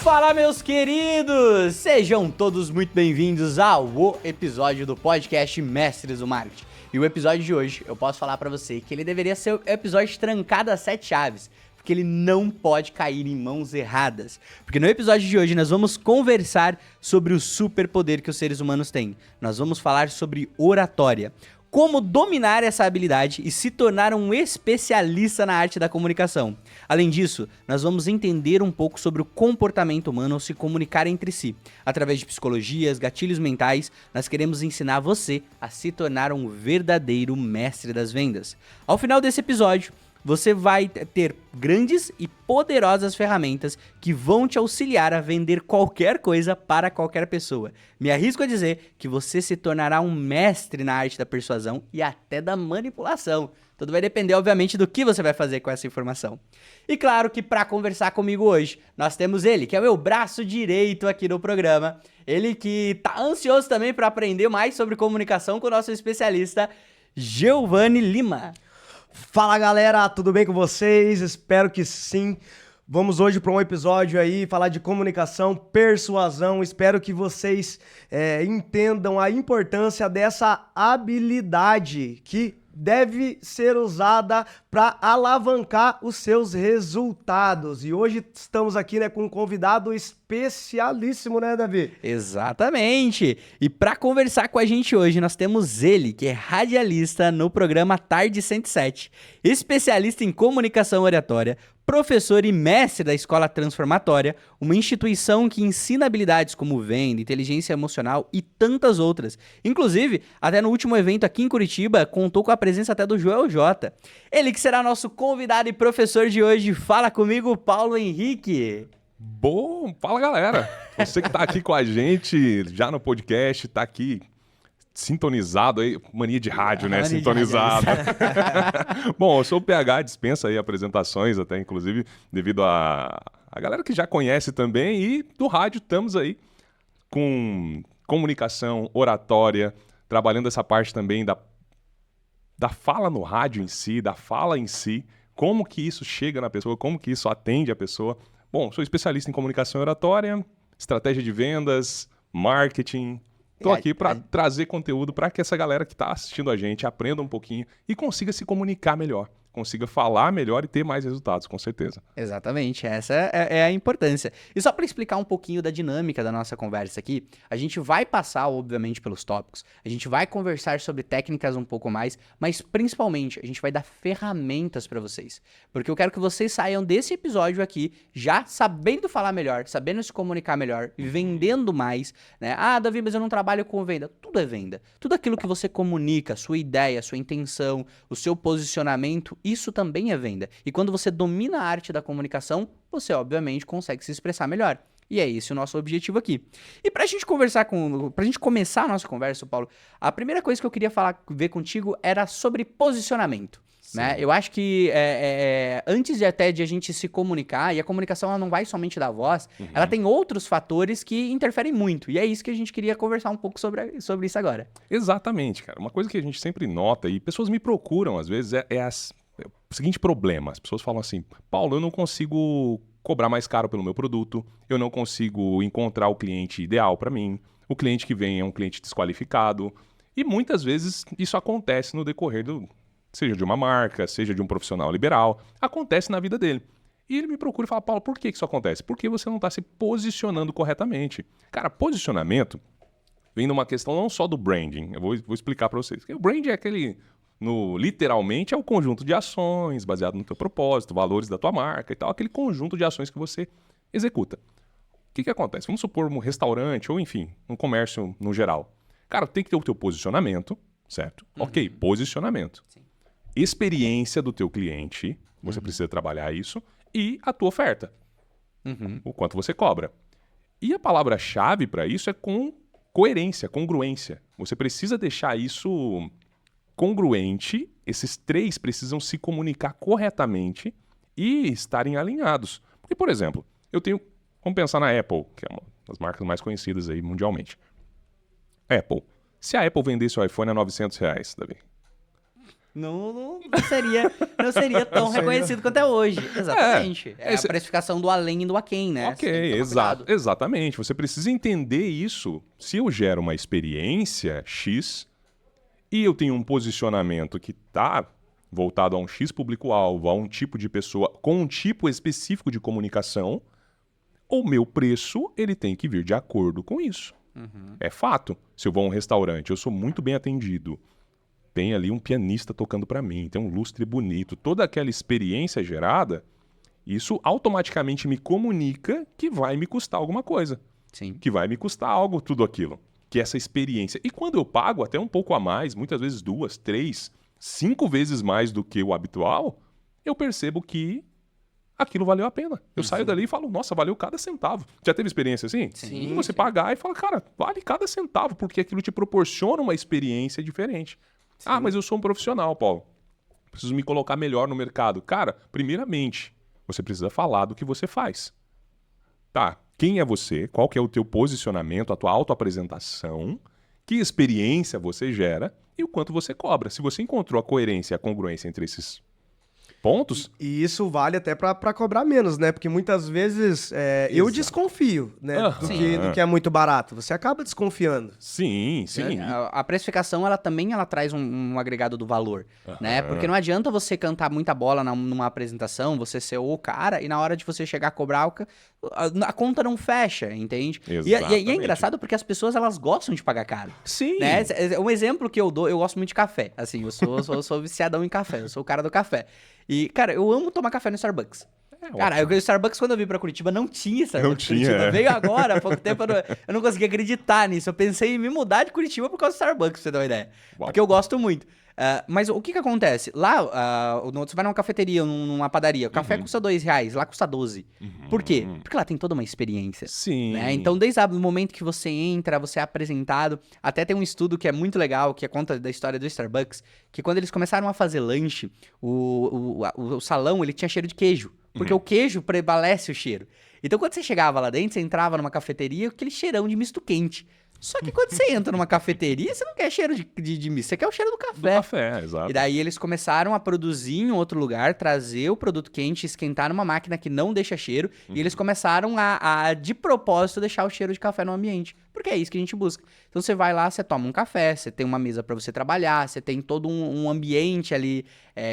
Fala, meus queridos! Sejam todos muito bem-vindos ao episódio do podcast Mestres do Marketing. E o episódio de hoje, eu posso falar pra você que ele deveria ser o episódio trancado a 7 chaves, porque ele não pode cair em mãos erradas. Porque no episódio de hoje nós vamos conversar sobre o superpoder que os seres humanos têm. Nós vamos falar sobre oratória. Como dominar essa habilidade e se tornar um especialista na arte da comunicação. Além disso, nós vamos entender um pouco sobre o comportamento humano ao se comunicar entre si. Através de psicologias, gatilhos mentais, nós queremos ensinar você a se tornar um verdadeiro mestre das vendas. Ao final desse episódio, você vai ter grandes e poderosas ferramentas que vão te auxiliar a vender qualquer coisa para qualquer pessoa. Me arrisco a dizer que você se tornará um mestre na arte da persuasão e até da manipulação. Tudo vai depender, obviamente, do que você vai fazer com essa informação. E claro que para conversar comigo hoje, nós temos ele, que é o meu braço direito aqui no programa. Ele que tá ansioso também para aprender mais sobre comunicação com o nosso especialista, Giovanni Lima. Fala galera, tudo bem com vocês? Espero que sim. Vamos hoje para um episódio aí, falar de comunicação, persuasão. Espero que vocês entendam a importância dessa habilidade que deve ser usada para alavancar os seus resultados. E hoje estamos aqui, com um convidado especialíssimo, né, Davi? Exatamente! E para conversar com a gente hoje, nós temos ele, que é radialista no programa Tarde 107, especialista em comunicação oratória, professor e mestre da Escola Transformatória, uma instituição que ensina habilidades como venda, inteligência emocional e tantas outras. Inclusive, até no último evento aqui em Curitiba, contou com a presença até do Joel J. Ele que será nosso convidado e professor de hoje. Fala comigo, Paulo Henrique. Bom, fala galera. Você que tá aqui com a gente já no podcast, tá aqui sintonizado aí, mania de rádio, né? Sintonizado. Bom, eu sou o PH, dispensa aí apresentações até, inclusive, devido a galera que já conhece também, e do rádio estamos aí com comunicação, oratória, trabalhando essa parte também da fala no rádio em si, da fala em si, como que isso chega na pessoa, como que isso atende a pessoa. Bom, sou especialista em comunicação e oratória, estratégia de vendas, marketing. Estou aqui para trazer conteúdo para que essa galera que está assistindo a gente aprenda um pouquinho e consiga se comunicar melhor, consiga falar melhor e ter mais resultados, com certeza. Exatamente, essa é a importância. E só para explicar um pouquinho da dinâmica da nossa conversa aqui, a gente vai passar, obviamente, pelos tópicos, a gente vai conversar sobre técnicas um pouco mais, mas principalmente a gente vai dar ferramentas para vocês. Porque eu quero que vocês saiam desse episódio aqui já sabendo falar melhor, sabendo se comunicar melhor, vendendo mais, né? Ah, Davi, mas eu não trabalho com venda. Tudo é venda. Tudo aquilo que você comunica, sua ideia, sua intenção, o seu posicionamento, isso também é venda. E quando você domina a arte da comunicação, você obviamente consegue se expressar melhor. E é esse o nosso objetivo aqui. E pra gente começar a nossa conversa, Paulo, a primeira coisa que eu queria ver contigo era sobre posicionamento. Né? Eu acho que antes até de a gente se comunicar, e a comunicação ela não vai somente da voz, ela tem outros fatores que interferem muito. E é isso que a gente queria conversar um pouco sobre isso agora. Exatamente, cara. Uma coisa que a gente sempre nota, e pessoas me procuram às vezes, é o seguinte problema. As pessoas falam assim, Paulo, eu não consigo cobrar mais caro pelo meu produto, eu não consigo encontrar o cliente ideal para mim, o cliente que vem é um cliente desqualificado, e muitas vezes isso acontece no decorrer seja de uma marca, seja de um profissional liberal, acontece na vida dele. E ele me procura e fala, Paulo, por que isso acontece? Porque você não está se posicionando corretamente. Cara, posicionamento vem numa questão não só do branding, eu vou explicar para vocês. O branding é aquele... literalmente é o conjunto de ações baseado no teu propósito, valores da tua marca e tal, aquele conjunto de ações que você executa. O que acontece? Vamos supor um restaurante ou, enfim, um comércio no geral. Cara, tem que ter o teu posicionamento, certo? Ok, posicionamento. Sim. Experiência do teu cliente, você precisa trabalhar isso, e a tua oferta, o quanto você cobra. E a palavra-chave para isso é coerência, congruência. Você precisa deixar isso congruente, esses três precisam se comunicar corretamente e estarem alinhados. Porque, por exemplo, vamos pensar na Apple, que é uma das marcas mais conhecidas aí mundialmente. Apple. Se a Apple vendesse o iPhone a R$900, Davi, não seria tão reconhecido quanto é hoje. Exatamente. É a precificação do além e do aquém, né? Ok, exatamente. Você precisa entender isso. Se eu gero uma experiência X e eu tenho um posicionamento que está voltado a um X público-alvo, a um tipo de pessoa com um tipo específico de comunicação, o meu preço ele tem que vir de acordo com isso. É fato. Se eu vou a um restaurante, eu sou muito bem atendido. Tem ali um pianista tocando para mim, tem um lustre bonito. Toda aquela experiência gerada, isso automaticamente me comunica que vai me custar alguma coisa. Sim. Que vai me custar algo, tudo aquilo. Que é essa experiência. E quando eu pago até um pouco a mais, muitas vezes 2, 3, 5 vezes mais do que o habitual, eu percebo que aquilo valeu a pena. Eu saio dali e falo, nossa, valeu cada centavo. Já teve experiência assim? Sim. Você pagar e fala, cara, vale cada centavo, porque aquilo te proporciona uma experiência diferente. Sim. Ah, mas eu sou um profissional, Paulo. Preciso me colocar melhor no mercado. Cara, primeiramente, você precisa falar do que você faz. Tá, quem é você? Qual que é o teu posicionamento, a tua autoapresentação? Que experiência você gera e o quanto você cobra. Se você encontrou a coerência e a congruência entre esses pontos... E isso vale até pra cobrar menos, né? Porque muitas vezes eu desconfio, né? Do que é muito barato. Você acaba desconfiando. Sim. A precificação, ela traz um agregado do valor, né? Porque não adianta você cantar muita bola numa apresentação, você ser o cara, e na hora de você chegar a cobrar, a conta não fecha, entende? E é engraçado porque as pessoas, elas gostam de pagar caro. Sim. Né? Um exemplo que eu dou, eu gosto muito de café. Assim, eu sou viciadão em café, eu sou o cara do café. E, cara, eu amo tomar café no Starbucks. Cara, o Starbucks, quando eu vim pra Curitiba, não tinha Starbucks. Não tinha. Veio agora, há pouco tempo, eu não conseguia acreditar nisso. Eu pensei em me mudar de Curitiba por causa do Starbucks, pra você ter uma ideia. Uau. Porque eu gosto muito. Mas o que acontece? Lá, você vai numa cafeteria, numa padaria, o café custa R$2, lá custa 12. Por quê? Porque lá tem toda uma experiência. Sim. Né? Então, desde o momento que você entra, você é apresentado, até tem um estudo que é muito legal, que conta da história do Starbucks, que quando eles começaram a fazer lanche, o salão, ele tinha cheiro de queijo. Porque o queijo prevalece o cheiro. Então, quando você chegava lá dentro, você entrava numa cafeteria com aquele cheirão de misto quente. Só que quando você entra numa cafeteria, você não quer cheiro de misto, você quer o cheiro do café. Do café, exato. E daí eles começaram a produzir em outro lugar, trazer o produto quente, esquentar numa máquina que não deixa cheiro, e eles começaram a, de propósito, deixar o cheiro de café no ambiente. Porque é isso que a gente busca. Então você vai lá, você toma um café, você tem uma mesa pra você trabalhar, você tem todo um ambiente ali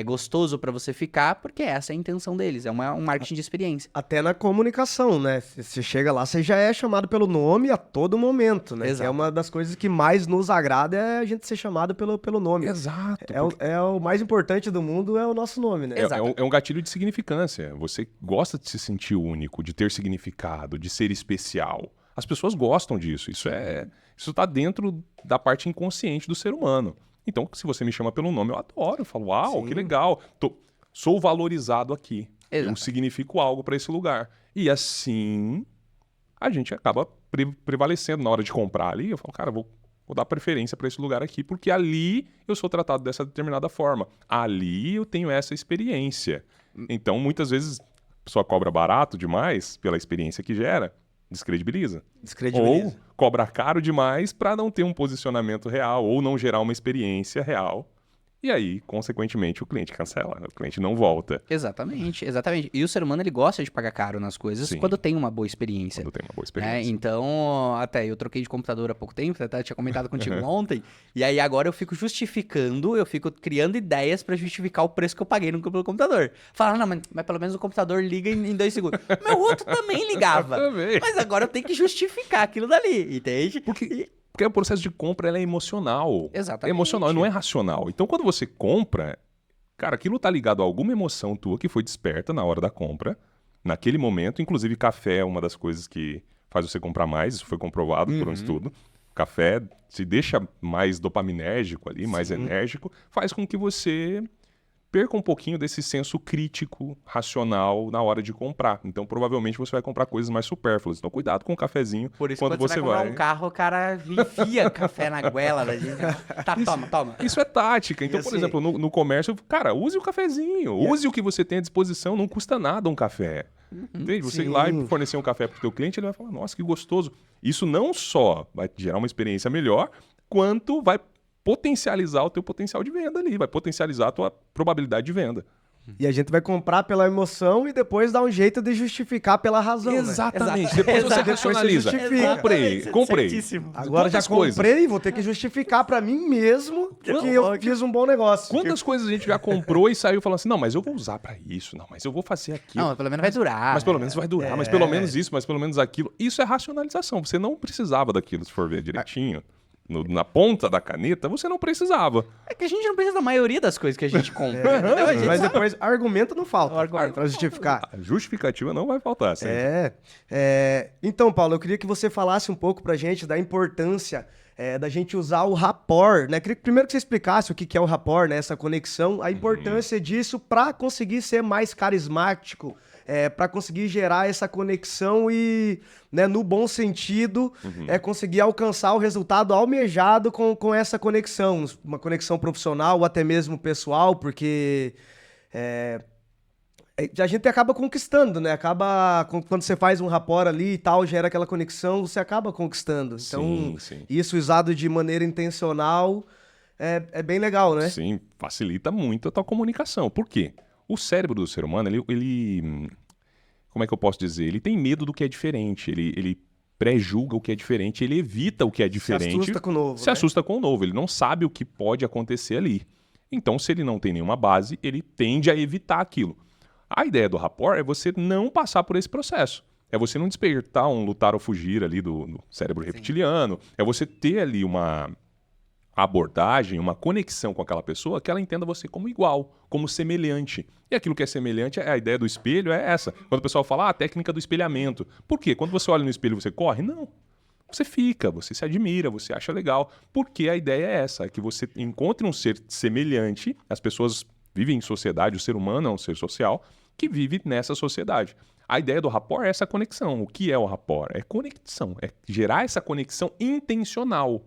gostoso pra você ficar, porque essa é a intenção deles, é um marketing de experiência. Até na comunicação, né? Você chega lá, você já é chamado pelo nome a todo momento, né? Exato. Que é uma das coisas que mais nos agrada, é a gente ser chamado pelo nome. Exato. É o mais importante do mundo, é o nosso nome, né? É um gatilho de significância. Você gosta de se sentir único, de ter significado, de ser especial. As pessoas gostam disso. Isso tá dentro da parte inconsciente do ser humano. Então, se você me chama pelo nome, eu adoro. Eu falo, uau, Sim. que legal. Sou valorizado aqui. Exato. Eu significo algo para esse lugar. E assim, a gente acaba prevalecendo na hora de comprar ali. Eu falo, cara, vou dar preferência para esse lugar aqui, porque ali eu sou tratado dessa determinada forma. Ali eu tenho essa experiência. Então, muitas vezes, a pessoa cobra barato demais pela experiência que gera, descredibiliza. Ou cobra caro demais para não ter um posicionamento real ou não gerar uma experiência real. E aí, consequentemente, o cliente cancela, o cliente não volta. Exatamente. E o ser humano, ele gosta de pagar caro nas coisas quando tem uma boa experiência. Quando tem uma boa experiência. Então, até eu troquei de computador há pouco tempo, até tinha comentado contigo ontem, e aí agora eu fico criando ideias pra justificar o preço que eu paguei no computador. Fala, não, mas pelo menos o computador liga em 2 segundos. Meu outro também ligava. Também. Mas agora eu tenho que justificar aquilo dali, entende? Porque o processo de compra ela é emocional. Exatamente. É emocional, não é racional. Então, quando você compra, cara, aquilo tá ligado a alguma emoção tua que foi desperta na hora da compra, naquele momento. Inclusive, café é uma das coisas que faz você comprar mais. Isso foi comprovado por um estudo. Café se deixa mais dopaminérgico ali, mais enérgico, faz com que você perca um pouquinho desse senso crítico, racional na hora de comprar. Então, provavelmente, você vai comprar coisas mais supérfluas. Então, cuidado com o cafezinho. Por isso, quando você vai comprar um carro, o cara enfia café na goela da gente. Tá, toma. Isso é tática. Então, E por assim- exemplo, no comércio, cara, use o cafezinho. Use o que você tem à disposição. Não custa nada um café. Entende? Você ir lá e fornecer um café pro teu cliente, ele vai falar, nossa, que gostoso. Isso não só vai gerar uma experiência melhor, quanto vai potencializar o teu potencial de venda ali, vai potencializar a tua probabilidade de venda. E a gente vai comprar pela emoção e depois dar um jeito de justificar pela razão, né? Exatamente. Depois você Depois você racionaliza. justifica. Comprei. Certíssimo. Agora já Quantas coisas? comprei, vou ter que justificar pra mim mesmo que eu fiz um bom negócio. Quantas coisas a gente já comprou e saiu falando assim, não, mas eu vou usar pra isso, não, mas eu vou fazer aquilo. Não, mas pelo menos vai durar. Mas pelo menos vai durar, mas pelo menos isso, mas pelo menos aquilo. Isso é racionalização. Você não precisava daquilo, se for ver direitinho. Na ponta da caneta, você não precisava. É que a gente não precisa da maioria das coisas que a gente compra. entendeu? A gente Mas sabe. depois, argumento não falta pra justificar. A justificativa não vai faltar, sempre. Então, Paulo, eu queria que você falasse um pouco pra gente da importância da gente usar o rapport, né? Queria primeiro que você explicasse o que é o rapport, né? Essa conexão, a importância disso pra conseguir ser mais carismático, para conseguir gerar essa conexão e, né, no bom sentido, conseguir alcançar o resultado almejado com essa conexão, uma conexão profissional ou até mesmo pessoal, porque a gente acaba conquistando, né? Quando você faz um rapport ali e tal, gera aquela conexão, você acaba conquistando. Então, Sim. isso usado de maneira intencional é bem legal, né? Sim, facilita muito a tua comunicação. Por quê? O cérebro do ser humano, ele como é que eu posso dizer? Ele tem medo do que é diferente, ele pré-julga o que é diferente, ele evita o que é diferente. Se assusta com o novo, Se né? assusta com o novo, ele não sabe o que pode acontecer ali. Então, se ele não tem nenhuma base, ele tende a evitar aquilo. A ideia do rapport é você não passar por esse processo. É você não despertar um lutar ou fugir ali do cérebro reptiliano. É você ter ali uma abordagem, uma conexão com aquela pessoa que ela entenda você como igual, como semelhante. E aquilo que é semelhante, a ideia do espelho é essa. Quando o pessoal fala, a técnica do espelhamento. Por quê? Quando você olha no espelho você corre? Não. Você fica, você se admira, você acha legal. Porque a ideia é essa, é que você encontre um ser semelhante. As pessoas vivem em sociedade, o ser humano é um ser social que vive nessa sociedade. A ideia do rapport é essa conexão. O que é o rapport? É conexão, é gerar essa conexão intencional.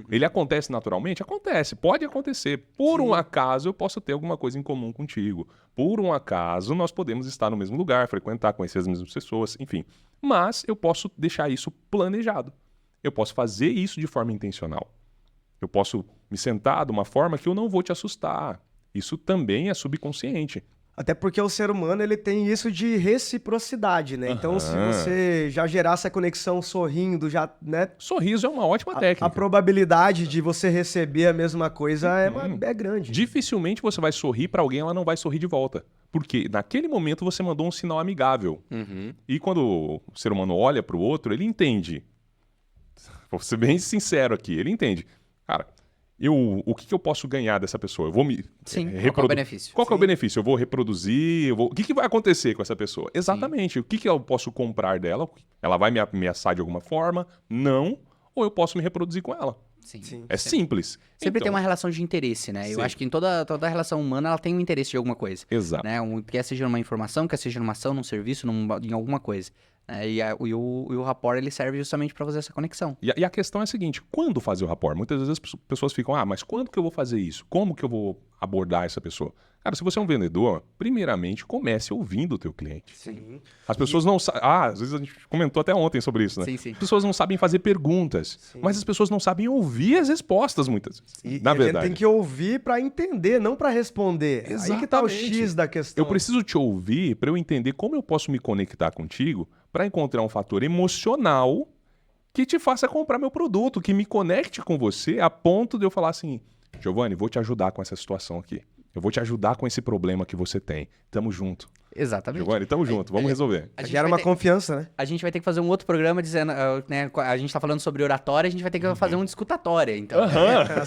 Ele acontece naturalmente? Acontece, pode acontecer. Por um acaso eu posso ter alguma coisa em comum contigo. Por um acaso nós podemos estar no mesmo lugar, frequentar, conhecer as mesmas pessoas, enfim. Mas eu posso deixar isso planejado. Eu posso fazer isso de forma intencional. Eu posso me sentar de uma forma que eu não vou te assustar. Isso também é subconsciente. Até porque o ser humano, ele tem isso de reciprocidade, né? Então, se você já gerar essa conexão sorrindo, já, né? Sorriso é uma ótima técnica. A probabilidade de você receber a mesma coisa é grande. Dificilmente você vai sorrir pra alguém, ela não vai sorrir de volta. Porque naquele momento você mandou um sinal amigável. E quando o ser humano olha pro outro, ele entende. Vou ser bem sincero aqui, ele entende. Cara, o que eu posso ganhar dessa pessoa? Eu vou me Sim, qual que é o benefício? Qual que é o benefício? Eu vou reproduzir, o que vai acontecer com essa pessoa? Exatamente. O que eu posso comprar dela? Ela vai me ameaçar de alguma forma? Não. Ou eu posso me reproduzir com ela? Sim. É simples. Sempre tem Então, uma relação de interesse, né? Eu Sim. acho que em toda relação humana ela tem um interesse de alguma coisa. Exato. Né? Quer seja numa informação, quer seja numa ação, num serviço, em alguma coisa. E o rapport, ele serve justamente para fazer essa conexão. E a questão é a seguinte, quando fazer o rapport? Muitas vezes as pessoas ficam, mas quando que eu vou fazer isso? Como que eu vou abordar essa pessoa? Cara, se você é um vendedor, primeiramente comece ouvindo o teu cliente. Sim. As pessoas não sabem... às vezes a gente comentou até ontem sobre isso, né? Sim. As pessoas não sabem fazer perguntas, mas as pessoas não sabem ouvir as respostas muitas vezes. Na a gente verdade. tem que ouvir pra entender, não pra responder. Aí que tá o Exatamente. X da questão. Eu preciso te ouvir para eu entender como eu posso me conectar contigo para encontrar um fator emocional que te faça comprar meu produto, que me conecte com você a ponto de eu falar assim, Giovanni, vou te ajudar com essa situação aqui. Eu vou te ajudar com esse problema que você tem. Tamo junto. Exatamente. Giovanni, tamo junto. Vamos resolver. A gente Gera vai uma ter- confiança, né? A gente vai ter que fazer um outro programa dizendo, né? A gente tá falando sobre oratória, a gente vai ter que fazer um escutatória, então.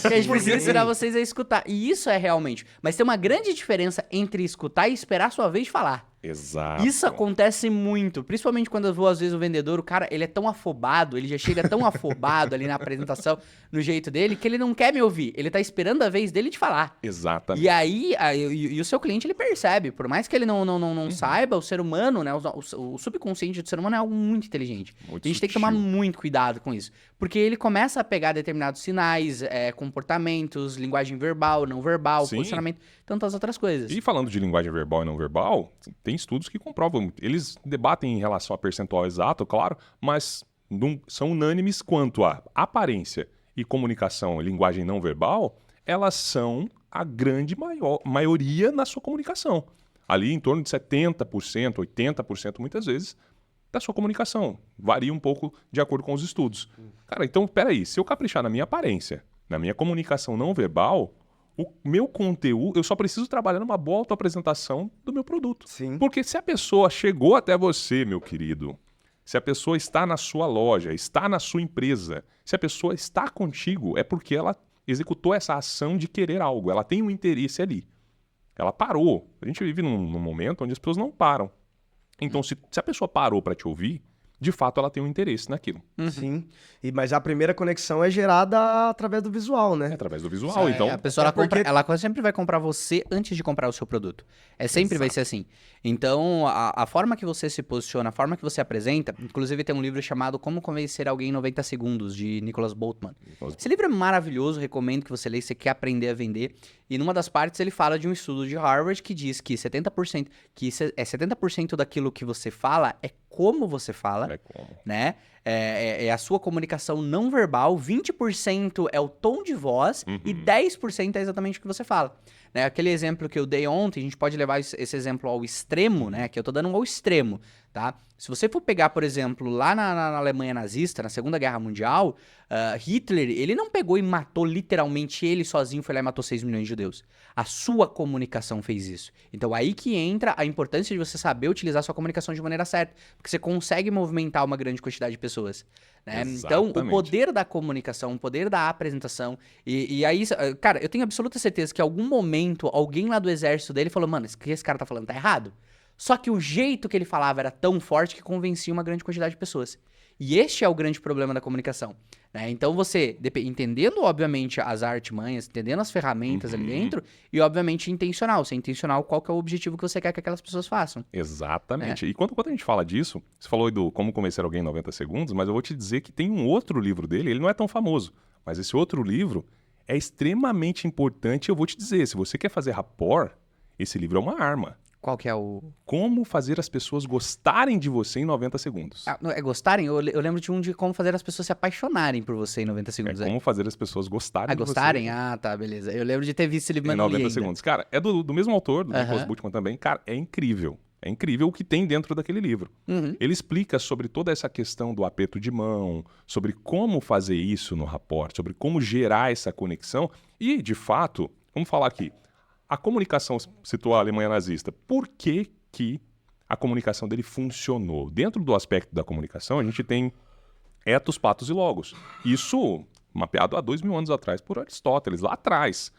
Porque a gente precisa ensinar vocês a escutar. E isso é realmente. Mas tem uma grande diferença entre escutar e esperar a sua vez de falar. Exato. Isso acontece muito, principalmente quando eu vou, às vezes, o vendedor, o cara, ele é tão afobado, ele já chega tão afobado ali na apresentação, no jeito dele, que ele não quer me ouvir. Ele tá esperando a vez dele de falar. Exatamente. E aí, e o seu cliente, ele percebe, por mais que ele não saiba, o ser humano, né, o subconsciente do ser humano é algo muito inteligente. Muito A gente tem que sutil. tomar muito cuidado com isso, porque ele começa a pegar determinados sinais, comportamentos, linguagem verbal, não verbal, Sim. posicionamento, tantas outras coisas. E falando de linguagem verbal e não verbal, tem estudos que comprovam. Eles debatem em relação a percentual exato, claro, mas não são unânimes quanto a aparência e comunicação, linguagem não verbal, elas são a grande maioria na sua comunicação. Ali em torno de 70%, 80% muitas vezes da sua comunicação. Varia um pouco de acordo com os estudos. Cara, então, peraí, se eu caprichar na minha aparência, na minha comunicação não verbal, o meu conteúdo, eu só preciso trabalhar numa boa autoapresentação do meu produto. Sim. Porque se a pessoa chegou até você, meu querido, se a pessoa está na sua loja, está na sua empresa, se a pessoa está contigo, é porque ela executou essa ação de querer algo, ela tem um interesse ali. Ela parou. A gente vive num momento onde as pessoas não param. Então, se a pessoa parou para te ouvir, de fato ela tem um interesse naquilo. Sim. Mas a primeira conexão é gerada através do visual, né? É através do visual, É, então... a pessoa é porque- ela sempre vai comprar você antes de comprar o seu produto. Sempre vai ser assim. Então, a forma que você se posiciona, a forma que você apresenta, inclusive tem um livro chamado Como Convencer Alguém em 90 Segundos, de Nicholas Boltman. Esse livro é maravilhoso, recomendo que você leia se você quer aprender a vender. E numa das partes ele fala de um estudo de Harvard que diz que 70% daquilo que você fala é como você fala, É como? né? É a sua comunicação não verbal, 20% é o tom de voz e 10% é exatamente o que você fala. Né? Aquele exemplo que eu dei ontem, a gente pode levar esse exemplo ao extremo, né? Que eu tô dando ao extremo, tá? Se você for pegar, por exemplo, lá na Alemanha nazista, na Segunda Guerra Mundial, Hitler, ele não pegou e matou literalmente ele sozinho, foi lá e matou 6 milhões de judeus. A sua comunicação fez isso. Então aí que entra a importância de você saber utilizar a sua comunicação de maneira certa, porque você consegue movimentar uma grande quantidade de pessoas. Né? Então, o Exatamente. poder da comunicação, o poder da apresentação, e aí, cara, eu tenho absoluta certeza que em algum momento alguém lá do exército dele falou, mano, o que esse cara tá falando tá errado. Só que o jeito que ele falava era tão forte que convencia uma grande quantidade de pessoas. E este é o grande problema da comunicação. Né? Então você, entendendo obviamente as artimanhas, entendendo as ferramentas ali dentro, e obviamente intencional. Ser intencional, qual que é o objetivo que você quer que aquelas pessoas façam. Exatamente. E quando a gente fala disso, você falou do Como Convencer Alguém em 90 Segundos, mas eu vou te dizer que tem um outro livro dele, ele não é tão famoso, mas esse outro livro é extremamente importante. Eu vou te dizer, se você quer fazer rapport, esse livro é uma arma. Qual que é o... Como fazer as pessoas gostarem de você em 90 segundos. É gostarem? Eu lembro de um de como fazer as pessoas se apaixonarem por você em 90 segundos. Como fazer as pessoas gostarem de gostarem? você. Ah, tá, beleza. Eu lembro de ter visto esse livro, Em mas não li 90 ainda. segundos. Cara, é do mesmo autor, do Nicholas Boltman também. Cara, é incrível. É incrível o que tem dentro daquele livro. Ele explica sobre toda essa questão do aperto de mão, sobre como fazer isso no rapport, sobre como gerar essa conexão. E, de fato, vamos falar aqui, a comunicação, citou a Alemanha nazista, por que a comunicação dele funcionou? Dentro do aspecto da comunicação, a gente tem etos, patos e logos. Isso mapeado há 2000 anos atrás por Aristóteles, lá atrás.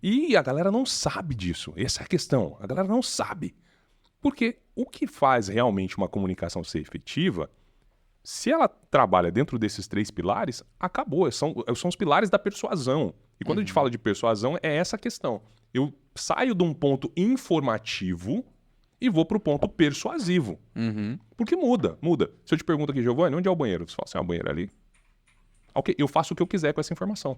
E a galera não sabe disso. Essa é a questão. A galera não sabe. Porque o que faz realmente uma comunicação ser efetiva, se ela trabalha dentro desses 3 pilares, acabou. São os pilares da persuasão. E quando a gente fala de persuasão, é essa a questão. Eu saio de um ponto informativo e vou para o ponto persuasivo. Porque muda. Se eu te pergunto aqui, Giovanni, onde é o banheiro? Você fala assim, o banheiro ali. Ok, eu faço o que eu quiser com essa informação.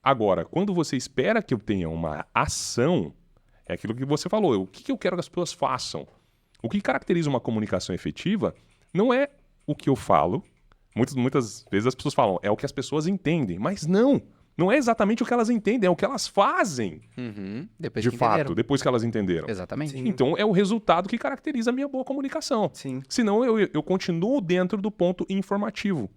Agora, quando você espera que eu tenha uma ação, é aquilo que você falou. O que eu quero que as pessoas façam? O que caracteriza uma comunicação efetiva não é o que eu falo. Muitas vezes as pessoas falam, é o que as pessoas entendem. Mas não é exatamente o que elas entendem, é o que elas fazem. Depois De que fato, entenderam. depois que elas entenderam. Exatamente. Sim. Então, é o resultado que caracteriza a minha boa comunicação. Sim. Senão, eu continuo dentro do ponto informativo.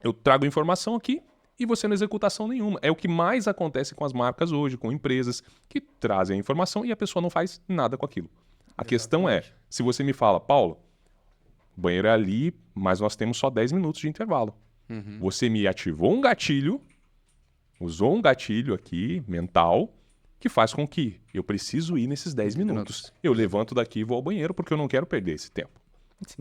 Eu trago informação aqui e você não executa ação nenhuma. É o que mais acontece com as marcas hoje, com empresas que trazem a informação e a pessoa não faz nada com aquilo. A questão é, se você me fala, Paulo, o banheiro é ali, mas nós temos só 10 minutos de intervalo. Você me ativou um gatilho, usou um gatilho aqui, mental, que faz com que eu preciso ir nesses 10 minutos. Eu levanto daqui e vou ao banheiro porque eu não quero perder esse tempo.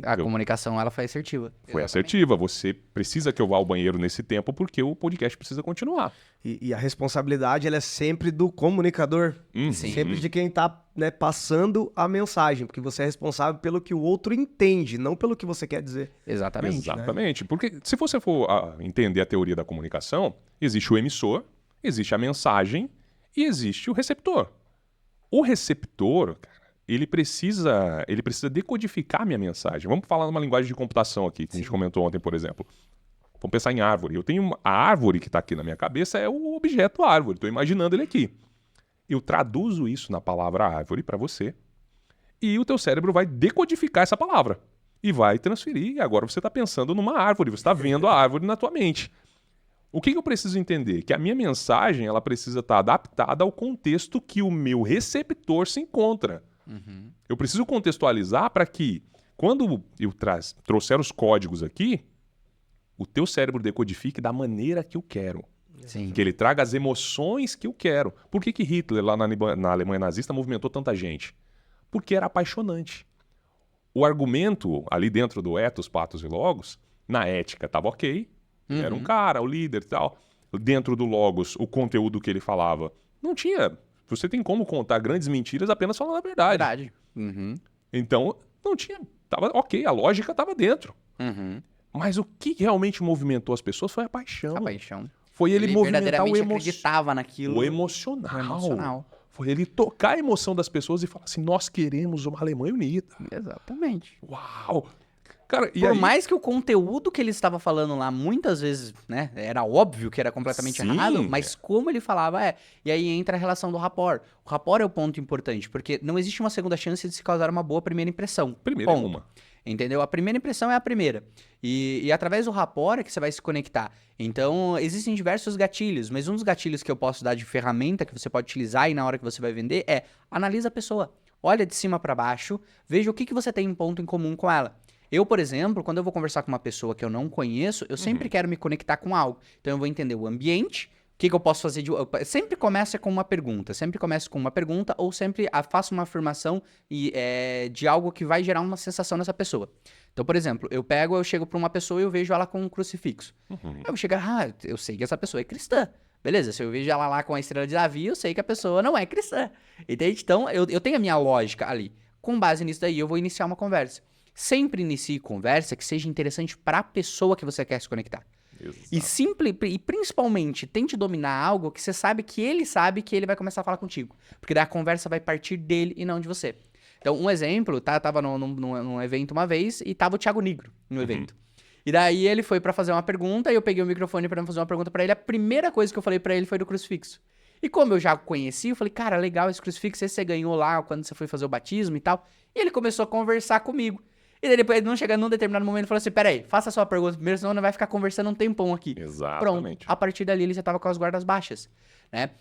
A comunicação, ela foi assertiva. Foi assertiva. Você precisa que eu vá ao banheiro nesse tempo porque o podcast precisa continuar. E a responsabilidade ela é sempre do comunicador. Sim. Sempre de quem está passando a mensagem. Porque você é responsável pelo que o outro entende, não pelo que você quer dizer. Exatamente. Exatamente. Porque se você for entender a teoria da comunicação, existe o emissor, existe a mensagem e existe o receptor. O receptor, cara, ele precisa decodificar a minha mensagem. Vamos falar numa linguagem de computação aqui, que a gente comentou ontem, por exemplo. vamos pensar em árvore. Eu tenho a árvore que está aqui na minha cabeça é o objeto árvore. Estou imaginando ele aqui. Eu traduzo isso na palavra árvore para você e o teu cérebro vai decodificar essa palavra e vai transferir. E agora você está pensando numa árvore, você está vendo a árvore na tua mente. O que eu preciso entender? Que a minha mensagem ela precisa estar adaptada ao contexto que o meu receptor se encontra. Eu preciso contextualizar para que, quando eu trouxer os códigos aqui, o teu cérebro decodifique da maneira que eu quero. Sim. Que ele traga as emoções que eu quero. Por que Hitler, lá na Alemanha nazista, movimentou tanta gente? Porque era apaixonante. O argumento, ali dentro do ethos, pathos e logos, na ética estava ok. Era um cara, o líder e tal. Dentro do logos, o conteúdo que ele falava, não tinha... Você tem como contar grandes mentiras apenas falando a verdade. Então, não tinha... Tava ok, a lógica estava dentro. Mas o que realmente movimentou as pessoas foi a paixão. A paixão. Foi ele movimentar verdadeiramente acreditava naquilo. o emocional. Foi ele tocar a emoção das pessoas e falar assim, nós queremos uma Alemanha unida. Exatamente. Uau! Cara, e Por aí... mais que o conteúdo que ele estava falando lá, muitas vezes, né, era óbvio que era completamente Sim. errado, mas como ele falava, E aí entra a relação do rapport. O rapport é o ponto importante, porque não existe uma segunda chance de se causar uma boa primeira impressão. Primeiro Ponto. uma. Entendeu? A primeira impressão é a primeira. E através do rapport é que você vai se conectar. Então, existem diversos gatilhos, mas um dos gatilhos que eu posso dar de ferramenta que você pode utilizar aí na hora que você vai vender é analisa a pessoa. Olha de cima para baixo, veja o que você tem em ponto em comum com ela. Eu, por exemplo, quando eu vou conversar com uma pessoa que eu não conheço, eu sempre quero me conectar com algo. Então, eu vou entender o ambiente, o que eu posso fazer de... Sempre começa com uma pergunta. Sempre começo com uma pergunta ou sempre faço uma afirmação de algo que vai gerar uma sensação nessa pessoa. Então, por exemplo, eu chego para uma pessoa e eu vejo ela com um crucifixo. Eu vou chegar, eu sei que essa pessoa é cristã. Beleza, se eu vejo ela lá com a estrela de Davi, eu sei que a pessoa não é cristã. Entende? Então, eu tenho a minha lógica ali. Com base nisso daí, eu vou iniciar uma conversa. Sempre inicie conversa que seja interessante para a pessoa que você quer se conectar. Exato. E principalmente, tente dominar algo que você sabe que ele vai começar a falar contigo. Porque daí a conversa vai partir dele e não de você. Então, um exemplo, tava num evento uma vez e tava o Thiago Nigro no evento. E daí ele foi pra fazer uma pergunta e eu peguei o microfone pra fazer uma pergunta pra ele. A primeira coisa que eu falei pra ele foi do crucifixo. E como eu já conheci, eu falei, cara, legal esse crucifixo, esse você ganhou lá quando você foi fazer o batismo e tal. E ele começou a conversar comigo. E daí depois, não chegando num determinado momento, ele falou assim, peraí, faça a sua pergunta primeiro, senão não vai ficar conversando um tempão aqui. Exatamente. Pronto, a partir dali ele já tava com as guardas baixas, né?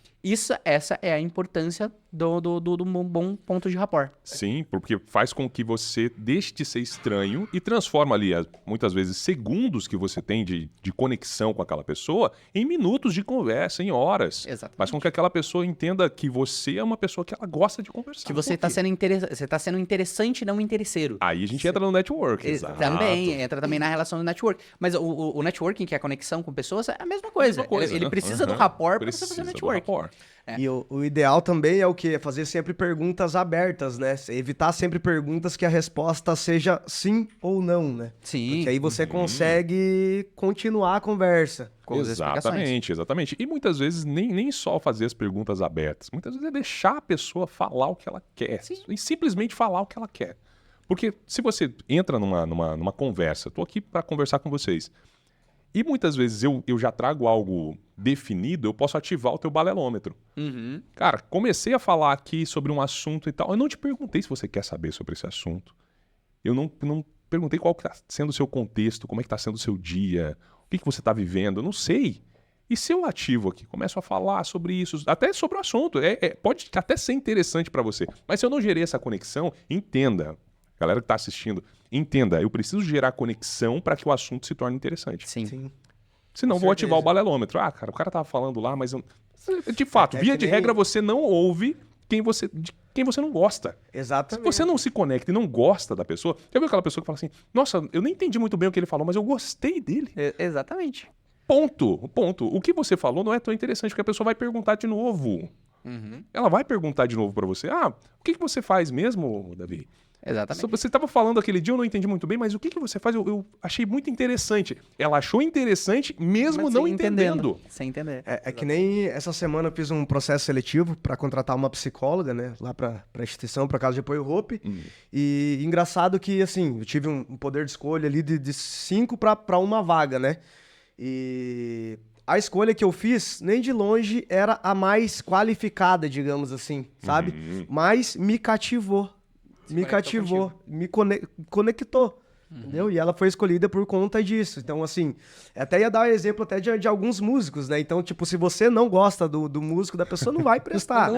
Essa é a importância do bom ponto de rapport. Sim, porque faz com que você deixe de ser estranho e transforma ali, muitas vezes, segundos que você tem de conexão com aquela pessoa em minutos de conversa, em horas. Exatamente. Faz com que aquela pessoa entenda que você é uma pessoa que ela gosta de conversar. Que você Por quê? você tá sendo interessante e não interesseiro. Aí a gente entra no network. Exato. Também, entra também na relação do network. Mas o networking, que é a conexão com pessoas, é a mesma coisa. Ele né? precisa do rapport para você Precisa fazer do networking. rapport. E o ideal também é o quê? É fazer sempre perguntas abertas, né? Evitar sempre perguntas que a resposta seja sim ou não, né? Sim. Porque aí você consegue continuar a conversa. Com as explicações. Exatamente. E muitas vezes nem só fazer as perguntas abertas. Muitas vezes é deixar a pessoa falar o que ela quer. Sim. E simplesmente falar o que ela quer. Porque se você entra numa conversa, estou aqui para conversar com vocês, e muitas vezes eu já trago algo definido, eu posso ativar o teu balelômetro. Cara, comecei a falar aqui sobre um assunto e tal. Eu não te perguntei se você quer saber sobre esse assunto. Eu não perguntei qual que está sendo o seu contexto, como é que está sendo o seu dia, o que você está vivendo, eu não sei. E se eu ativo aqui, começo a falar sobre isso, até sobre o assunto, pode até ser interessante para você. Mas se eu não gerei essa conexão, entenda, galera que está assistindo, entenda, eu preciso gerar conexão para que o assunto se torne interessante. Sim. Senão Com vou certeza. ativar o balelômetro. Ah, cara, o cara tava falando lá, mas... De fato, É via que de nem- regra, você não ouve de quem você não gosta. Se Exatamente. você não se conecta e não gosta da pessoa... Já viu aquela pessoa que fala assim, nossa, eu nem entendi muito bem o que ele falou, mas eu gostei dele. Exatamente. Ponto. O que você falou não é tão interessante, porque a pessoa vai perguntar de novo. Ela vai perguntar de novo pra você. Ah, o que você faz mesmo, Davi? Exatamente. Você estava falando aquele dia, eu não entendi muito bem, mas o que você faz? Eu achei muito interessante. Ela achou interessante mesmo Mas não sem entendendo. Sem entender. É que nem essa semana eu fiz um processo seletivo para contratar uma psicóloga, né? Lá pra instituição, pra Casa de Apoio Hope. E engraçado que, assim, eu tive um poder de escolha ali de 5 para uma vaga, né? E a escolha que eu fiz, nem de longe, era a mais qualificada, digamos assim, sabe? Mas me cativou. Me cativou, me conectou. Entendeu? E ela foi escolhida por conta disso. Então, assim, até ia dar um exemplo até de alguns músicos, né? Então, tipo, se você não gosta do músico, da pessoa, não vai prestar.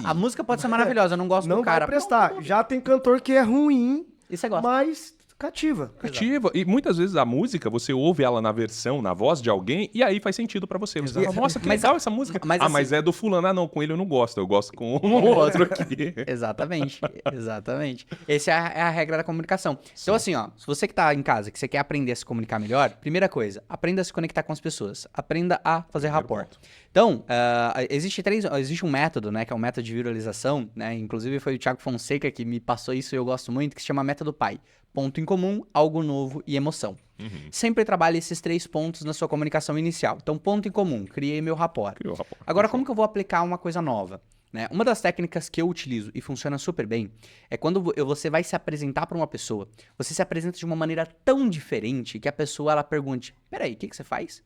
A música pode ser maravilhosa, eu não gosto Não do cara. vai prestar. Já tem cantor que é ruim, E você gosta. mas cativa. Cativa. E muitas vezes a música, você ouve ela na versão, na voz de alguém, e aí faz sentido pra você. Você fala, nossa, que legal essa música. Mas Mas assim- é do fulano. Ah, não, com ele eu não gosto. Eu gosto com o outro aqui. Exatamente, exatamente. Essa é a regra da comunicação. Então, assim, ó, se você que tá em casa, que você quer aprender a se comunicar melhor, primeira coisa, aprenda a se conectar com as pessoas. Aprenda a fazer rapport. Então, existe um método, né, que é o método de viralização, né, inclusive foi o Thiago Fonseca que me passou isso e eu gosto muito, que se chama método PAI. Ponto em comum, algo novo e emoção. Sempre trabalhe esses 3 pontos na sua comunicação inicial. Então, ponto em comum, criei meu rapport. Criou rapport. Agora, como que eu vou aplicar uma coisa nova? Né? Uma das técnicas que eu utilizo e funciona super bem é quando você vai se apresentar para uma pessoa, você se apresenta de uma maneira tão diferente que a pessoa ela pergunte, peraí, o que você faz?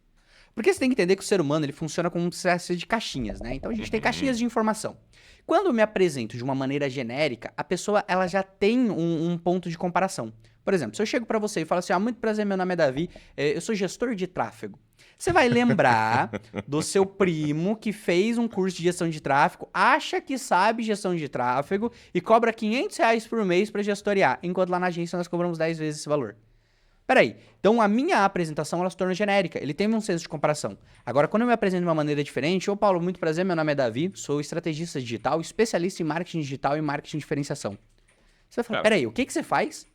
Porque você tem que entender que o ser humano ele funciona como uma espécie de caixinhas, né? Então a gente tem caixinhas de informação. Quando eu me apresento de uma maneira genérica, a pessoa ela já tem um ponto de comparação. Por exemplo, se eu chego pra você e falo assim, muito prazer, meu nome é Davi, eu sou gestor de tráfego. Você vai lembrar do seu primo que fez um curso de gestão de tráfego, acha que sabe gestão de tráfego e cobra R$500 por mês pra gestorear, enquanto lá na agência nós cobramos 10 vezes esse valor. Peraí, então a minha apresentação ela se torna genérica, ele tem um senso de comparação. Agora, quando eu me apresento de uma maneira diferente, ô Paulo, muito prazer, meu nome é Davi, sou estrategista digital, especialista em marketing digital e marketing de diferenciação. Você vai falar, peraí, o que você faz?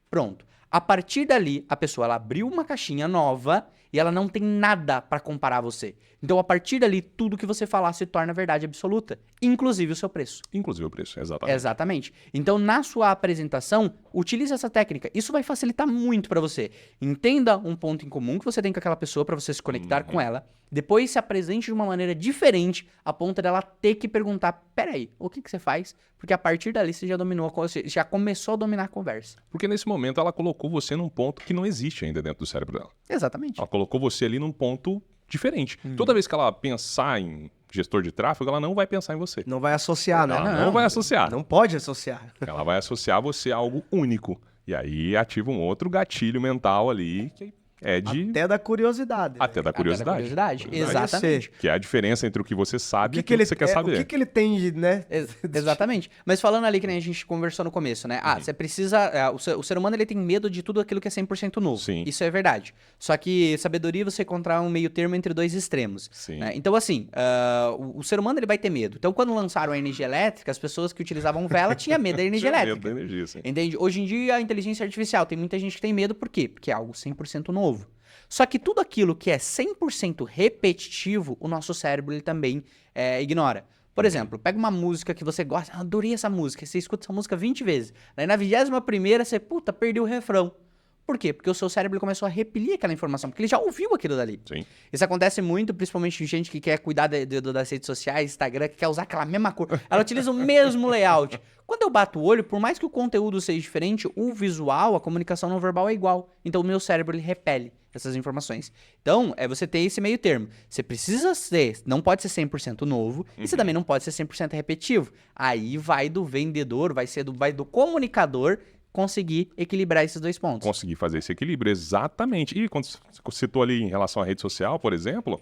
Pronto. A partir dali, a pessoa ela abriu uma caixinha nova e ela não tem nada para comparar a você. Então, a partir dali, tudo que você falar se torna verdade absoluta, inclusive o seu preço. Inclusive o preço, exatamente. Exatamente. Então, na sua apresentação, utilize essa técnica. Isso vai facilitar muito para você. Entenda um ponto em comum que você tem com aquela pessoa para você se conectar com ela. Depois se apresente de uma maneira diferente, a ponto dela ter que perguntar, peraí, o que você faz? Porque a partir dali você já dominou, já começou a dominar a conversa. Porque nesse momento ela colocou você num ponto que não existe ainda dentro do cérebro dela. Exatamente. Ela colocou você ali num ponto diferente. Toda vez que ela pensar em gestor de tráfego, ela não vai pensar em você. Não vai associar, né? Ela não vai associar. Não pode associar. Ela vai associar você a algo único. E aí ativa um outro gatilho mental ali que é de... Até da curiosidade. Até da curiosidade. Exatamente. Que é a diferença entre o que você sabe e O que aquilo que você quer saber. O que ele tem de, né? Exatamente. Mas falando ali que nem a gente conversou no começo, né? Você precisa... o ser humano ele tem medo de tudo aquilo que é 100% novo. Sim. Isso é verdade. Só que sabedoria é você encontrar um meio termo entre dois extremos. Sim. Né? Então, assim, o ser humano ele vai ter medo. Então, quando lançaram a energia elétrica, as pessoas que utilizavam vela tinham medo da energia Tinha elétrica. medo da energia, sim. Entende? Hoje em dia, a inteligência artificial, tem muita gente que tem medo, por quê? Porque é algo 100% novo. Só que tudo aquilo que é 100% repetitivo, o nosso cérebro ele também ignora. Por exemplo, pega uma música que você gosta, adorei essa música, você escuta essa música 20 vezes. Daí na 21ª você, perdeu o refrão. Por quê? Porque o seu cérebro começou a repelir aquela informação, porque ele já ouviu aquilo dali. Sim. Isso acontece muito, principalmente em gente que quer cuidar das redes sociais, Instagram, que quer usar aquela mesma cor. Ela utiliza o mesmo layout. Quando eu bato o olho, por mais que o conteúdo seja diferente, o visual, a comunicação não verbal é igual. Então o meu cérebro ele repele essas informações. Então, você ter esse meio termo. Você precisa ser, não pode ser 100% novo, e você também não pode ser 100% repetitivo. Aí vai do vendedor, vai do comunicador conseguir equilibrar esses dois pontos. Conseguir fazer esse equilíbrio, exatamente. E quando você citou ali em relação à rede social, por exemplo,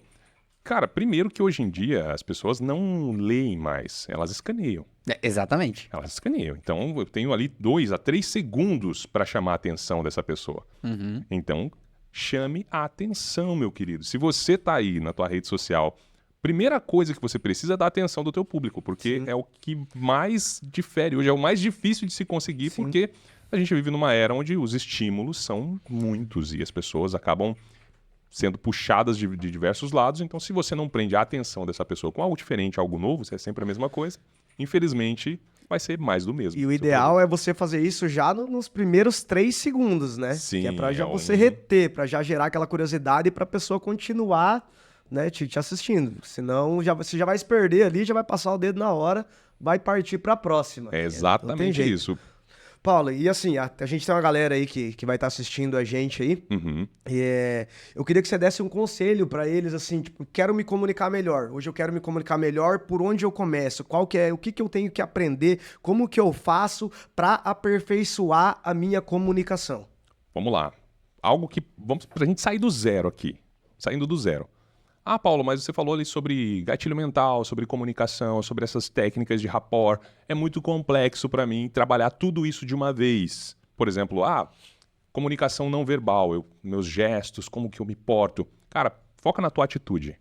cara, primeiro que hoje em dia as pessoas não leem mais, elas escaneiam. Exatamente. Elas escaneiam. Então eu tenho ali 2 a 3 segundos para chamar a atenção dessa pessoa. Então chame a atenção, meu querido. Se você tá aí na tua rede social, primeira coisa que você precisa é dar atenção do teu público, porque é o que mais difere. Hoje é o mais difícil de se conseguir, porque a gente vive numa era onde os estímulos são muitos e as pessoas acabam sendo puxadas de diversos lados. Então, se você não prende a atenção dessa pessoa com algo diferente, algo novo, se é sempre a mesma coisa, infelizmente vai ser mais do mesmo. E o ideal é você fazer isso já nos primeiros 3 segundos, né? Sim, que é pra já você reter, pra já gerar aquela curiosidade e pra pessoa continuar, né, te assistindo. Senão você já vai se perder ali, já vai passar o dedo na hora, vai partir pra próxima. É exatamente isso. Paulo, e assim, a gente tem uma galera aí que vai estar assistindo a gente aí. Uhum. Eu queria que você desse um conselho pra eles, assim, tipo, quero me comunicar melhor. Hoje eu quero me comunicar melhor, por onde eu começo? O que eu tenho que aprender? Como que eu faço pra aperfeiçoar a minha comunicação? Vamos lá. Algo que... Vamos pra gente sair do zero aqui. Saindo do zero. Ah, Paulo, mas você falou ali sobre gatilho mental, sobre comunicação, sobre essas técnicas de rapport. É muito complexo para mim trabalhar tudo isso de uma vez. Por exemplo, comunicação não verbal, meus gestos, como que eu me porto. Cara, foca na tua atitude.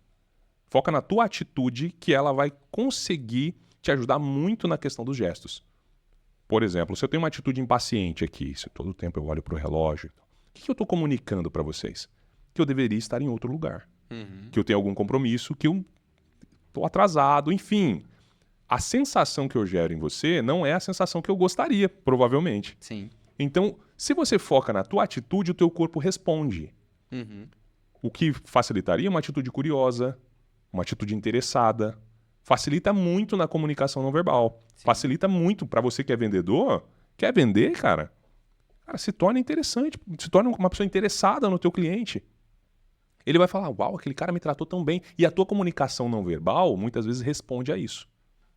Foca na tua atitude que ela vai conseguir te ajudar muito na questão dos gestos. Por exemplo, se eu tenho uma atitude impaciente aqui, se todo tempo eu olho pro relógio, o que eu tô comunicando para vocês? Que eu deveria estar em outro lugar. Que eu tenho algum compromisso, que eu tô atrasado, enfim. A sensação que eu gero em você não é a sensação que eu gostaria, provavelmente. Sim. Então, se você foca na tua atitude, o teu corpo responde. O que facilitaria uma atitude curiosa, uma atitude interessada. Facilita muito na comunicação não verbal. Sim. Facilita muito para você que é vendedor. Quer vender, cara? Cara, se torna interessante, se torna uma pessoa interessada no teu cliente. Ele vai falar, uau, aquele cara me tratou tão bem. E a tua comunicação não verbal, muitas vezes, responde a isso.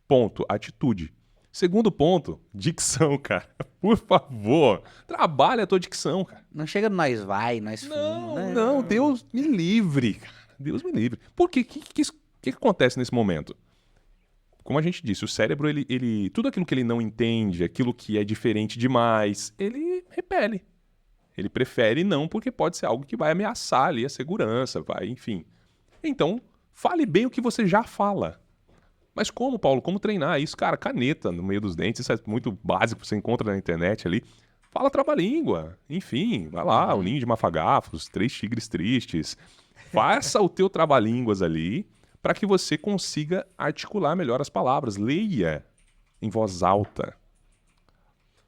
Ponto, atitude. Segundo ponto, dicção, cara. Por favor, trabalha a tua dicção, cara. Não chega no nós vai, nós fumo, né? Não, Deus me livre, cara. Deus me livre. Por quê? O que acontece nesse momento? Como a gente disse, o cérebro, ele tudo aquilo que ele não entende, aquilo que é diferente demais, ele repele. Ele prefere não, porque pode ser algo que vai ameaçar ali a segurança, enfim. Então, fale bem o que você já fala. Mas como, Paulo? Como treinar isso? Cara, caneta no meio dos dentes, isso é muito básico, você encontra na internet ali. Fala trava-língua, enfim, vai lá, o ninho de mafagafos, 3 tigres tristes. Faça o teu trava-línguas ali para que você consiga articular melhor as palavras. Leia em voz alta.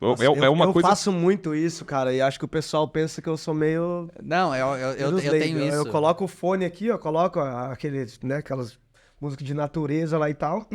Nossa, eu faço muito isso, cara, e acho que o pessoal pensa que eu sou meio... Não, eu tenho isso. Eu coloco o fone aqui, eu coloco aquelas músicas de natureza lá e tal,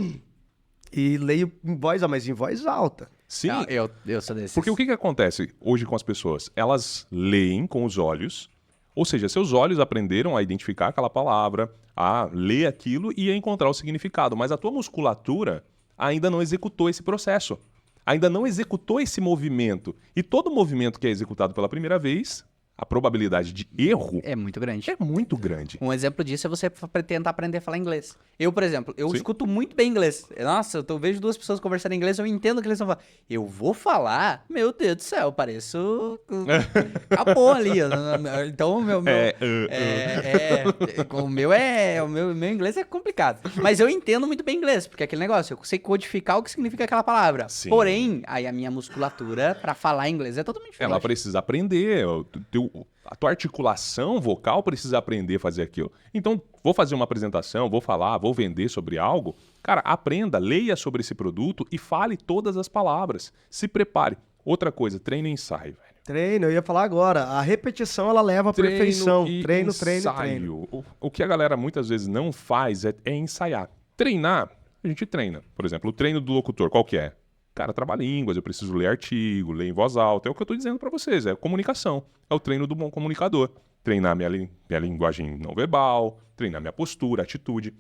e leio em voz alta, mas em voz alta. Sim. Não, eu sou desse. Porque o que acontece hoje com as pessoas? Elas leem com os olhos, ou seja, seus olhos aprenderam a identificar aquela palavra, a ler aquilo e a encontrar o significado, mas a tua musculatura ainda não executou esse processo. Ainda não executou esse movimento. E todo movimento que é executado pela primeira vez, a probabilidade de erro é muito grande. é muito grande. Um exemplo disso é você tentar aprender a falar inglês. Eu, por exemplo, Sim. escuto muito bem inglês. Nossa, eu vejo 2 pessoas conversando em inglês, eu entendo o que eles estão falando. Eu vou falar, meu Deus do céu, pareço... Acabou ali. Então, o meu inglês é complicado. Mas eu entendo muito bem inglês, porque é aquele negócio, eu sei codificar o que significa aquela palavra. Sim. Porém, aí a minha musculatura pra falar inglês é totalmente diferente. Ela precisa aprender. A tua articulação vocal precisa aprender a fazer aquilo. Então, vou fazer uma apresentação, vou falar, vou vender sobre algo. Cara, aprenda, leia sobre esse produto e fale todas as palavras. Se prepare. Outra coisa, treino e ensaio, velho. Treino, eu ia falar agora. A repetição, ela leva à perfeição. Treino. O que a galera muitas vezes não faz é ensaiar. Treinar, a gente treina. Por exemplo, o treino do locutor, qual que é? Cara, trava-línguas, eu preciso ler artigo, ler em voz alta. É o que eu tô dizendo pra vocês, é comunicação. É o treino do bom comunicador. Treinar minha linguagem não verbal, treinar minha postura, atitude.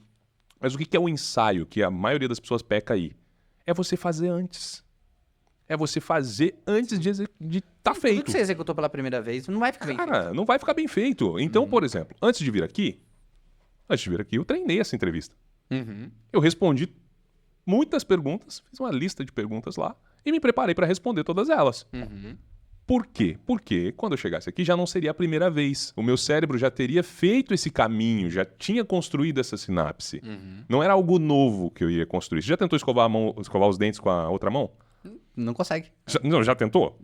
Mas o que é o ensaio que a maioria das pessoas peca aí? É você fazer antes. É você fazer antes de estar feito. Tudo que você executou pela primeira vez não vai ficar bem feito. Cara, não vai ficar bem feito. Então, por exemplo, antes de vir aqui, eu treinei essa entrevista. Eu respondi muitas perguntas, fiz uma lista de perguntas lá e me preparei para responder todas elas. Por quê? Porque quando eu chegasse aqui já não seria a primeira vez. O meu cérebro já teria feito esse caminho, já tinha construído essa sinapse. Não era algo novo que eu ia construir. Você já tentou escovar os dentes com a outra mão? Não consegue. Já tentou?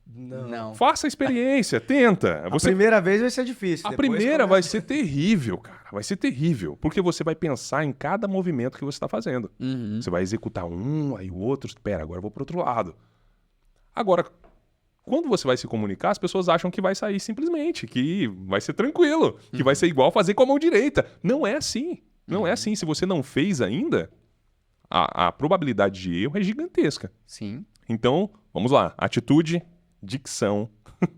Não. Faça a experiência, tenta. A primeira vez vai ser difícil. A depois primeira começa. vai ser terrível, cara. Vai ser terrível. Porque você vai pensar em cada movimento que você está fazendo. Você vai executar um, aí o outro. Espera, agora eu vou pro outro lado. Agora, quando você vai se comunicar, as pessoas acham que vai sair simplesmente, que vai ser tranquilo, que vai ser igual fazer com a mão direita. Não é assim. Não é assim. Se você não fez ainda, a probabilidade de erro é gigantesca. Sim. Então, vamos lá. Atitude, dicção,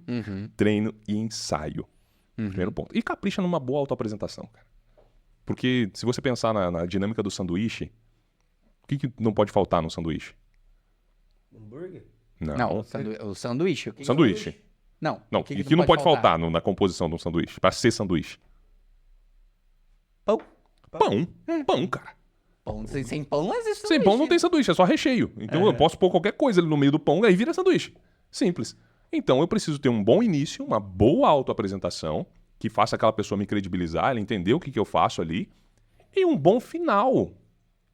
Uhum. treino e ensaio. Primeiro ponto. E capricha numa boa autoapresentação, cara. Porque se você pensar na dinâmica do sanduíche, o que não pode faltar no sanduíche? Hambúrguer? Não, o sanduíche. O que Sanduíche. Não. Não, o e que não pode faltar na composição de um sanduíche, pra ser sanduíche? Pão. Pão. Pão, cara. Pão. Sem pão não existe Sem pão não tem sanduíche, é só recheio. Então eu posso pôr qualquer coisa ali no meio do pão, aí vira sanduíche. Simples. Então eu preciso ter um bom início, uma boa autoapresentação, que faça aquela pessoa me credibilizar, ela entender o que eu faço ali, e um bom final.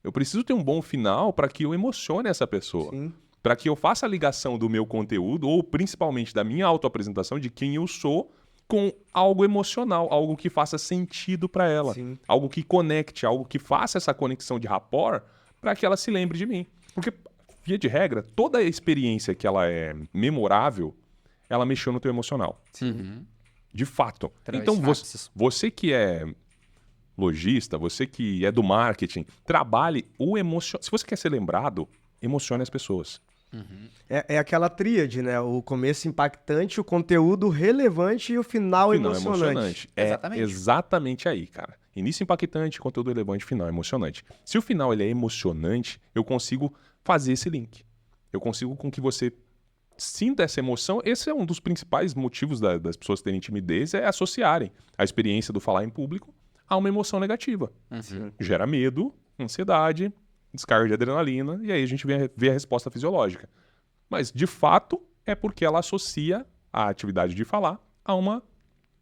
Eu preciso ter um bom final para que eu emocione essa pessoa. Sim. Para que eu faça a ligação do meu conteúdo, ou principalmente da minha autoapresentação, de quem eu sou, com algo emocional, algo que faça sentido para ela. Sim. Algo que conecte, algo que faça essa conexão de rapport para que ela se lembre de mim. Porque, via de regra, toda experiência que ela é memorável, ela mexeu no teu emocional. Uhum. De fato. Através Então, de sinapses. você que é lojista, você que é do marketing, trabalhe o emocional. Se você quer ser lembrado, emocione as pessoas. É aquela tríade, né? O começo impactante, o conteúdo relevante e o final, Final emocionante. É Exatamente. exatamente aí, cara. Início impactante, conteúdo relevante, final emocionante. Se o final ele é emocionante, eu consigo fazer esse link. Eu consigo com que você sinta essa emoção. Esse é um dos principais motivos das pessoas terem timidez, é associarem a experiência do falar em público a uma emoção negativa. Uhum. Gera medo, ansiedade, descarga de adrenalina, e aí a gente vê a resposta fisiológica. Mas, de fato, é porque ela associa a atividade de falar a uma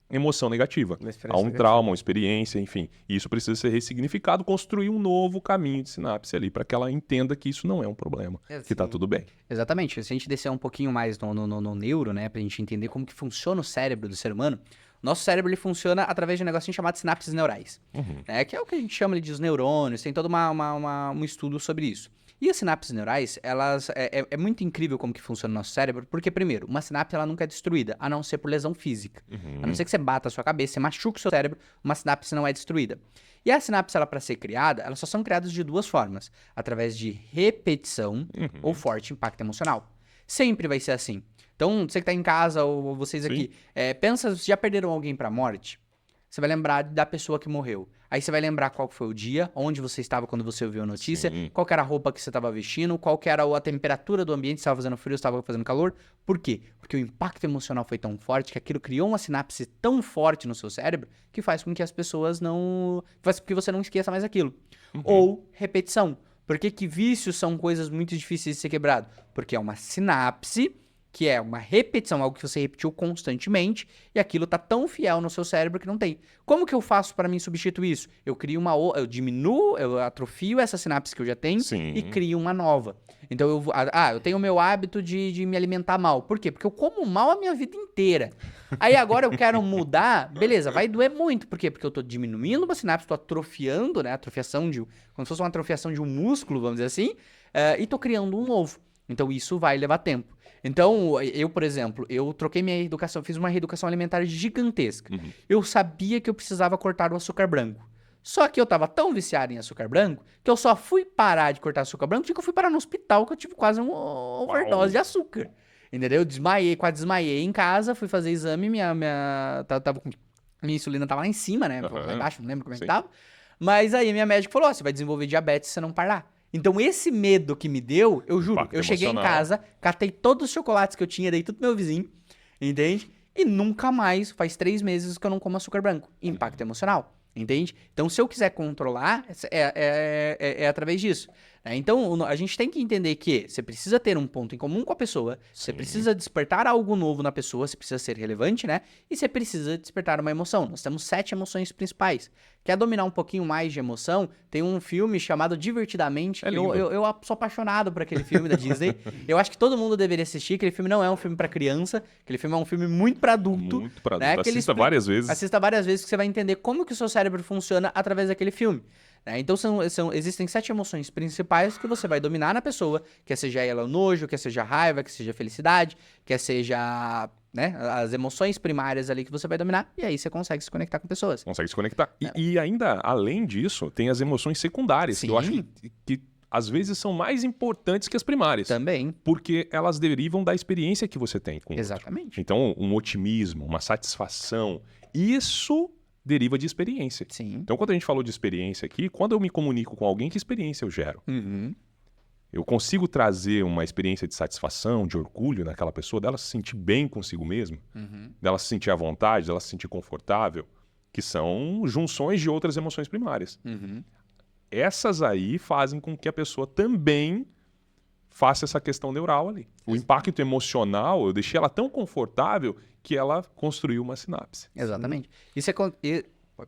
emoção negativa, Uma a experiência um negativa. trauma, uma experiência, enfim. E isso precisa ser ressignificado, construir um novo caminho de sinapse ali, para que ela entenda que isso não é um problema, que tá tudo bem. Exatamente. Se a gente descer um pouquinho mais no neuro, né, pra gente entender como que funciona o cérebro do ser humano, nosso cérebro ele funciona através de um negocinho chamado sinapses neurais, né, que é o que a gente chama de os neurônios, tem todo um estudo sobre isso. E as sinapses neurais, elas é muito incrível como que funciona o nosso cérebro, porque, primeiro, uma sinapse ela nunca é destruída, a não ser por lesão física. A não ser que você bata a sua cabeça, você machuca o seu cérebro, uma sinapse não é destruída. E a sinapse, ela para ser criada, elas só são criadas de duas formas, através de repetição ou forte impacto emocional. Sempre vai ser assim. Então, você que tá em casa ou vocês Sim. aqui, pensa, já perderam alguém pra morte? Você vai lembrar da pessoa que morreu. Aí você vai lembrar qual foi o dia, onde você estava quando você ouviu a notícia, Sim. qual que era a roupa que você estava vestindo, qual que era a temperatura do ambiente, se estava fazendo frio, se estava fazendo calor. Por quê? Porque o impacto emocional foi tão forte que aquilo criou uma sinapse tão forte no seu cérebro que faz com que as pessoas não... faz com que você não esqueça mais aquilo. Ou repetição. Por que que vícios são coisas muito difíceis de ser quebrado? Porque é uma sinapse, que é uma repetição, algo que você repetiu constantemente, e aquilo tá tão fiel no seu cérebro que não tem. Como que eu faço para mim substituir isso? Eu crio eu diminuo, eu atrofio essa sinapse que eu já tenho Sim. e crio uma nova. Então eu tenho o meu hábito de me alimentar mal. Por quê? Porque eu como mal a minha vida inteira. Aí agora eu quero mudar, beleza, vai doer muito. Por quê? Porque eu tô diminuindo uma sinapse, tô atrofiando, né? Como se fosse uma atrofiação de um músculo, vamos dizer assim, e tô criando um novo. Então isso vai levar tempo. Então, eu, por exemplo, eu troquei minha educação, fiz uma reeducação alimentar gigantesca. Eu sabia que eu precisava cortar o açúcar branco. Só que eu tava tão viciado em açúcar branco que eu só fui parar de cortar açúcar branco porque eu fui parar no hospital que eu tive quase uma overdose de açúcar. Entendeu? Eu desmaiei, quase desmaiei em casa, fui fazer exame, minha insulina tava lá em cima, né? Lá embaixo, não lembro como é que Sim. tava. Mas aí minha médica falou, você vai desenvolver diabetes se você não parar. Então esse medo que me deu, eu juro, Impacto eu cheguei em emocional. casa, catei todos os chocolates que eu tinha, dei tudo pro meu vizinho, entende? E nunca mais, faz 3 meses que eu não como açúcar branco. Impacto emocional, entende? Então se eu quiser controlar, é através disso. Né? Então a gente tem que entender que você precisa ter um ponto em comum com a pessoa, você precisa despertar algo novo na pessoa, você precisa ser relevante, né? E você precisa despertar uma emoção. Nós temos 7 emoções principais. Quer dominar um pouquinho mais de emoção? Tem um filme chamado Divertidamente. É que lindo. eu sou apaixonado por aquele filme da Disney. Eu acho que todo mundo deveria assistir. Aquele filme não é um filme pra criança. Aquele filme é um filme muito pra adulto. Muito pra né? adulto. Que ele Assista várias vezes. Assista várias vezes que você vai entender como que o seu cérebro funciona através daquele filme. Né? Então existem 7 emoções principais que você vai dominar na pessoa, quer seja ela o nojo, quer seja a raiva, quer seja a felicidade, quer seja, né, as emoções primárias ali que você vai dominar, e aí você consegue se conectar com pessoas. Consegue se conectar. E ainda, além disso, tem as emoções secundárias. Que eu acho que às vezes são mais importantes que as primárias. Também. Porque elas derivam da experiência que você tem com o outro. Exatamente. Então, um otimismo, uma satisfação, isso deriva de experiência. Sim. Então, quando a gente falou de experiência aqui, quando eu me comunico com alguém, que experiência eu gero? Uhum. Eu consigo trazer uma experiência de satisfação, de orgulho naquela pessoa, dela se sentir bem consigo mesma, dela se sentir à vontade, dela se sentir confortável, que são junções de outras emoções primárias. Essas aí fazem com que a pessoa também faça essa questão neural ali. O impacto emocional, eu deixei ela tão confortável que ela construiu uma sinapse. Exatamente. Isso é...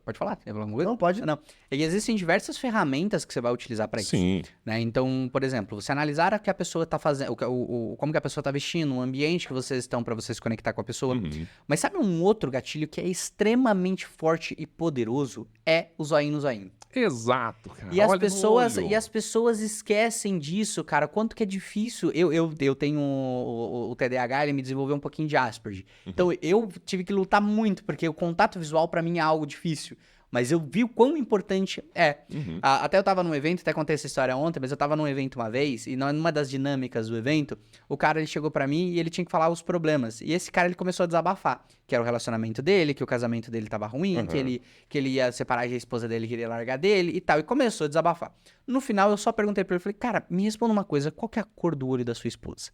Pode falar? Tem alguma coisa? Não, pode. Não. E existem diversas ferramentas que você vai utilizar para isso. Sim. Né? Então, por exemplo, você analisar o que a pessoa está fazendo, como que a pessoa está vestindo, o ambiente que vocês estão para você se conectar com a pessoa. Mas sabe um outro gatilho que é extremamente forte e poderoso? É o zoinho no zoinho. Exato, cara. E as Olha no pessoas, olho. e as pessoas esquecem disso, cara. Quanto que é difícil. Eu tenho o TDAH, ele me desenvolveu um pouquinho de Asperger. Então eu tive que lutar muito, porque o contato visual pra mim é algo difícil. Mas eu vi o quão importante é. Até eu tava num evento, até contei essa história ontem, mas eu tava num evento uma vez, e numa das dinâmicas do evento, o cara ele chegou pra mim e ele tinha que falar os problemas. E esse cara ele começou a desabafar, que era o relacionamento dele, que o casamento dele tava ruim, que ele ia separar da esposa dele, queria largar dele e tal. E começou a desabafar. No final eu só perguntei pra ele, falei, cara, me responda uma coisa, qual que é a cor do olho da sua esposa?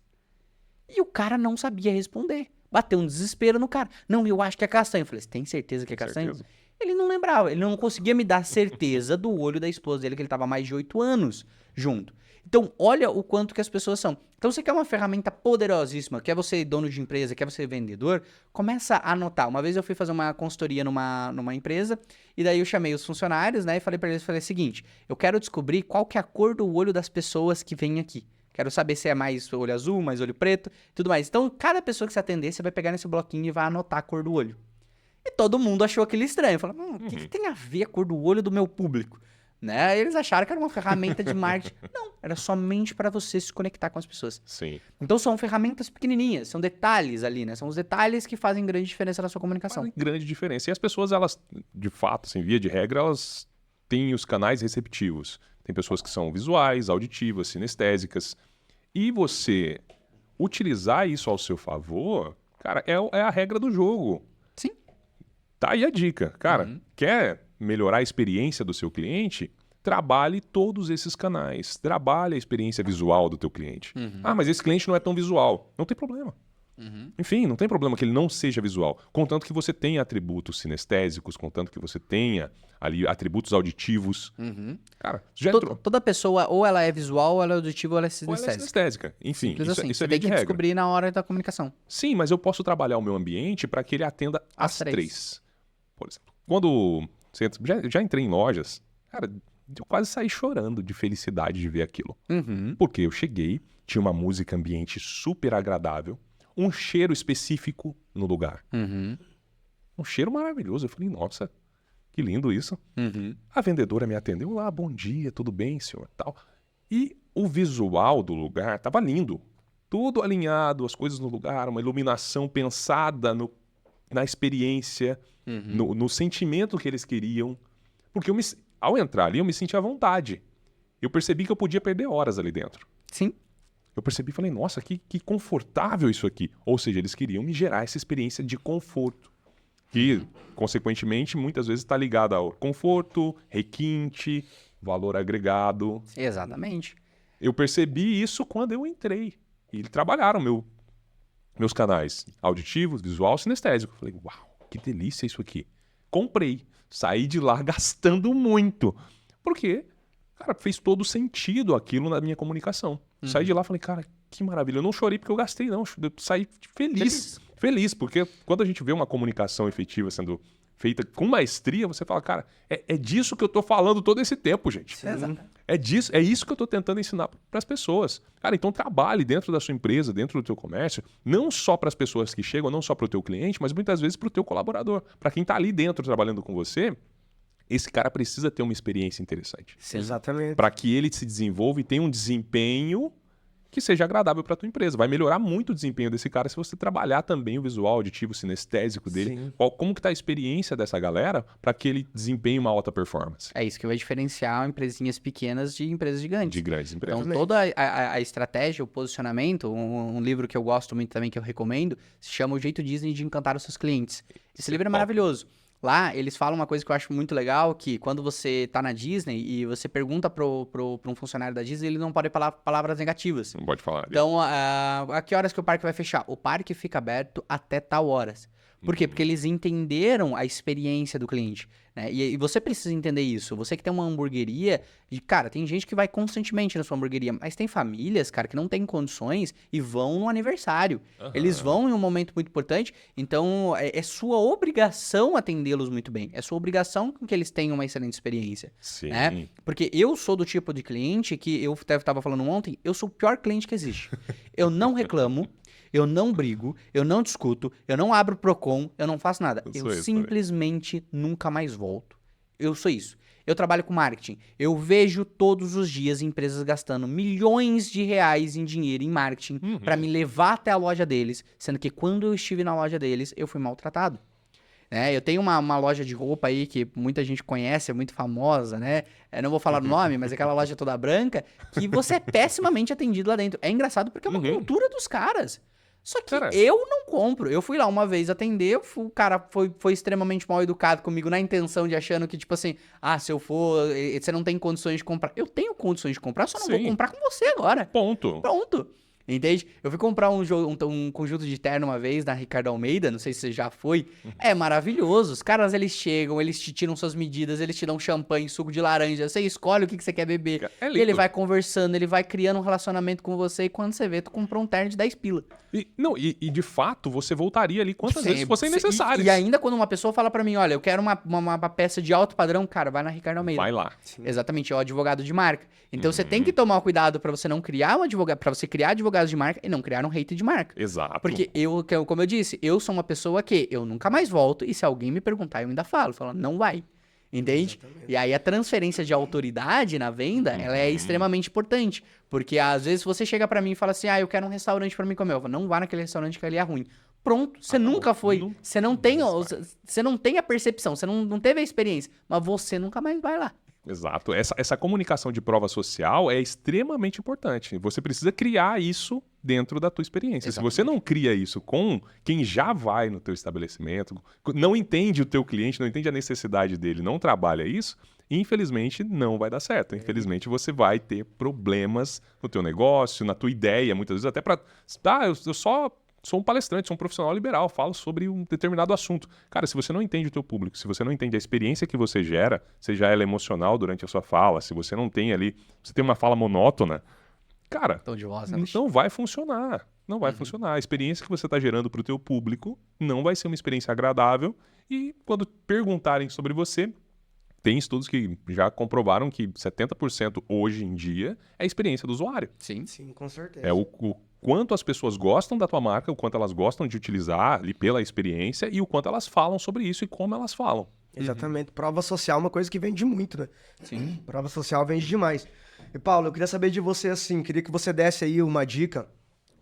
E o cara não sabia responder. Bateu um desespero no cara. Não, eu acho que é castanho. Eu falei, você tem certeza que é castanho? Certeza. Ele não lembrava, ele não conseguia me dar certeza do olho da esposa dele, que ele tava há mais de 8 anos junto. Então, olha o quanto que as pessoas são. Então, você quer uma ferramenta poderosíssima, quer você dono de empresa, quer você vendedor, começa a anotar. Uma vez eu fui fazer uma consultoria numa empresa, e daí eu chamei os funcionários, né, e falei pra eles, falei o seguinte, eu quero descobrir qual que é a cor do olho das pessoas que vêm aqui. Quero saber se é mais olho azul, mais olho preto, tudo mais. Então, cada pessoa que você atender, você vai pegar nesse bloquinho e vai anotar a cor do olho. E todo mundo achou aquilo estranho. Falou, o que tem a ver a cor do olho do meu público? Né? Eles acharam que era uma ferramenta de marketing. Não, era somente para você se conectar com as pessoas. Sim. Então são ferramentas pequenininhas, são detalhes ali, né? São os detalhes que fazem grande diferença na sua comunicação. Fazem grande diferença. E as pessoas, elas, de fato, assim, via de regra, elas têm os canais receptivos. Tem pessoas que são visuais, auditivas, sinestésicas. E você utilizar isso ao seu favor, cara, é a regra do jogo. Sim. Tá aí a dica. Cara, quer melhorar a experiência do seu cliente? Trabalhe todos esses canais. Trabalhe a experiência visual do teu cliente. Ah, mas esse cliente não é tão visual. Não tem problema. Enfim, não tem problema que ele não seja visual. Contanto que você tenha atributos sinestésicos, contanto que você tenha ali atributos auditivos. Cara, já entrou. Toda pessoa, ou ela é visual, ou ela é auditiva, ou ela é Ou ela é sinestésica. sinestésica. Enfim, Simples isso, assim. isso Você é tem lei de que regra. descobrir na hora da comunicação. Sim, mas eu posso trabalhar o meu ambiente para que ele atenda As às três. três. Por exemplo, quando você já entrei em lojas, cara, eu quase saí chorando de felicidade de ver aquilo. Porque eu cheguei, tinha uma música ambiente super agradável, um cheiro específico no lugar. Um cheiro maravilhoso. Eu falei, nossa, que lindo isso. A vendedora me atendeu, bom dia, tudo bem, senhor, tal. E o visual do lugar tava lindo. Tudo alinhado, as coisas no lugar, uma iluminação pensada na experiência, no sentimento que eles queriam. Porque ao entrar ali, eu me senti à vontade. Eu percebi que eu podia perder horas ali dentro. Sim. Eu percebi e falei, nossa, que confortável isso aqui. Ou seja, eles queriam me gerar essa experiência de conforto. Que, consequentemente, muitas vezes está ligada ao conforto, requinte, valor agregado. Exatamente. Eu percebi isso quando eu entrei. E eles trabalharam meus canais auditivos, visual, sinestésico. Eu falei, uau, que delícia isso aqui. Comprei. Saí de lá gastando muito. Porque, cara, fez todo sentido aquilo na minha comunicação. Saí de lá e falei, cara, que maravilha. Eu não chorei porque eu gastei, não. Eu saí feliz. Feliz, porque quando a gente vê uma comunicação efetiva sendo feita com maestria, você fala, cara, é disso que eu tô falando todo esse tempo, gente. É isso que eu tô tentando ensinar para as pessoas. Cara, então trabalhe dentro da sua empresa, dentro do teu comércio, não só para as pessoas que chegam, não só para o teu cliente, mas muitas vezes para o teu colaborador. Para quem tá ali dentro trabalhando com você, esse cara precisa ter uma experiência interessante. Exatamente. Para que ele se desenvolva e tenha um desempenho que seja agradável para a tua empresa. Vai melhorar muito o desempenho desse cara se você trabalhar também o visual, auditivo, sinestésico dele. Sim. Como que tá a experiência dessa galera para que ele desempenhe uma alta performance? É isso que vai diferenciar empresinhas pequenas de empresas gigantes. De grandes empresas. Então, toda a estratégia, o posicionamento, um livro que eu gosto muito também, que eu recomendo, se chama O Jeito Disney de Encantar os Seus Clientes. Esse livro é maravilhoso. Lá, eles falam uma coisa que eu acho muito legal, que quando você tá na Disney e você pergunta pra um funcionário da Disney, ele não pode falar palavras negativas. Não pode falar. Então, a que horas que o parque vai fechar? O parque fica aberto até tal horas. Por quê? Porque eles entenderam a experiência do cliente, né? E você precisa entender isso. Você que tem uma hamburgueria, cara, tem gente que vai constantemente na sua hamburgueria, mas tem famílias, cara, que não tem condições e vão no aniversário. Eles vão em um momento muito importante, então é sua obrigação atendê-los muito bem. É sua obrigação com que eles tenham uma excelente experiência. Sim. Né? Porque eu sou do tipo de cliente que eu estava falando ontem, eu sou o pior cliente que existe. Eu não reclamo. Eu não brigo, eu não discuto, eu não abro Procon, eu não faço nada. Eu simplesmente nunca mais volto. Eu sou isso. Eu trabalho com marketing. Eu vejo todos os dias empresas gastando milhões de reais em dinheiro em marketing para me levar até a loja deles, sendo que quando eu estive na loja deles, eu fui maltratado. Eu tenho uma loja de roupa aí que muita gente conhece, é muito famosa, né? Eu não vou falar o nome, mas aquela loja toda branca, que você é pessimamente atendido lá dentro. É engraçado porque é uma cultura dos caras. Só que eu não compro. Eu fui lá uma vez atender, o cara foi extremamente mal educado comigo na intenção de achando que, tipo assim, se eu for, você não tem condições de comprar. Eu tenho condições de comprar, só não vou comprar com você agora. Ponto. Pronto. Entende? Eu fui comprar um conjunto de terno uma vez na Ricardo Almeida, não sei se você já foi. É maravilhoso. Os caras, eles chegam, eles te tiram suas medidas, eles te dão champanhe, suco de laranja, você escolhe o que você quer beber. E ele vai conversando, ele vai criando um relacionamento com você e quando você vê, tu comprou um terno de 10 pila. E de fato, você voltaria ali quantas vezes fossem necessárias. E ainda quando uma pessoa fala pra mim, olha, eu quero uma peça de alto padrão, cara, vai na Ricardo Almeida. Vai lá. Sim. Exatamente, é o advogado de marca. Então você tem que tomar cuidado pra você não criar um advogado, pra você criar advogados de marca e não criar um hater de marca. Exato. Porque como eu disse, eu sou uma pessoa que eu nunca mais volto e se alguém me perguntar, eu ainda falo, não vai. Entende? Exatamente. E aí a transferência de autoridade na venda, ela é extremamente importante. Porque às vezes você chega pra mim e fala assim, eu quero um restaurante pra mim comer. Eu falo, não vá naquele restaurante que ali é ruim. Pronto, você nunca foi. Você não tem a percepção, você não teve a experiência, mas você nunca mais vai lá. Exato. Essa comunicação de prova social é extremamente importante. Você precisa criar isso dentro da tua experiência. Exatamente. Se você não cria isso com quem já vai no teu estabelecimento, não entende o teu cliente, não entende a necessidade dele, não trabalha isso, infelizmente não vai dar certo. Infelizmente você vai ter problemas no teu negócio, na tua ideia, muitas vezes até para... eu sou um palestrante, sou um profissional liberal, falo sobre um determinado assunto. Cara, se você não entende o teu público, se você não entende a experiência que você gera, seja ela emocional durante a sua fala, se você não tem ali, você tem uma fala monótona, cara, não vai funcionar. Não vai funcionar. A experiência que você está gerando para o teu público não vai ser uma experiência agradável e quando perguntarem sobre você, tem estudos que já comprovaram que 70% hoje em dia é a experiência do usuário. Sim, com certeza. É o quanto as pessoas gostam da tua marca, o quanto elas gostam de utilizar ali pela experiência e o quanto elas falam sobre isso e como elas falam. Exatamente. Prova social é uma coisa que vende muito, né? Sim. Prova social vende demais. E, Paulo, eu queria saber de você, assim, queria que você desse aí uma dica,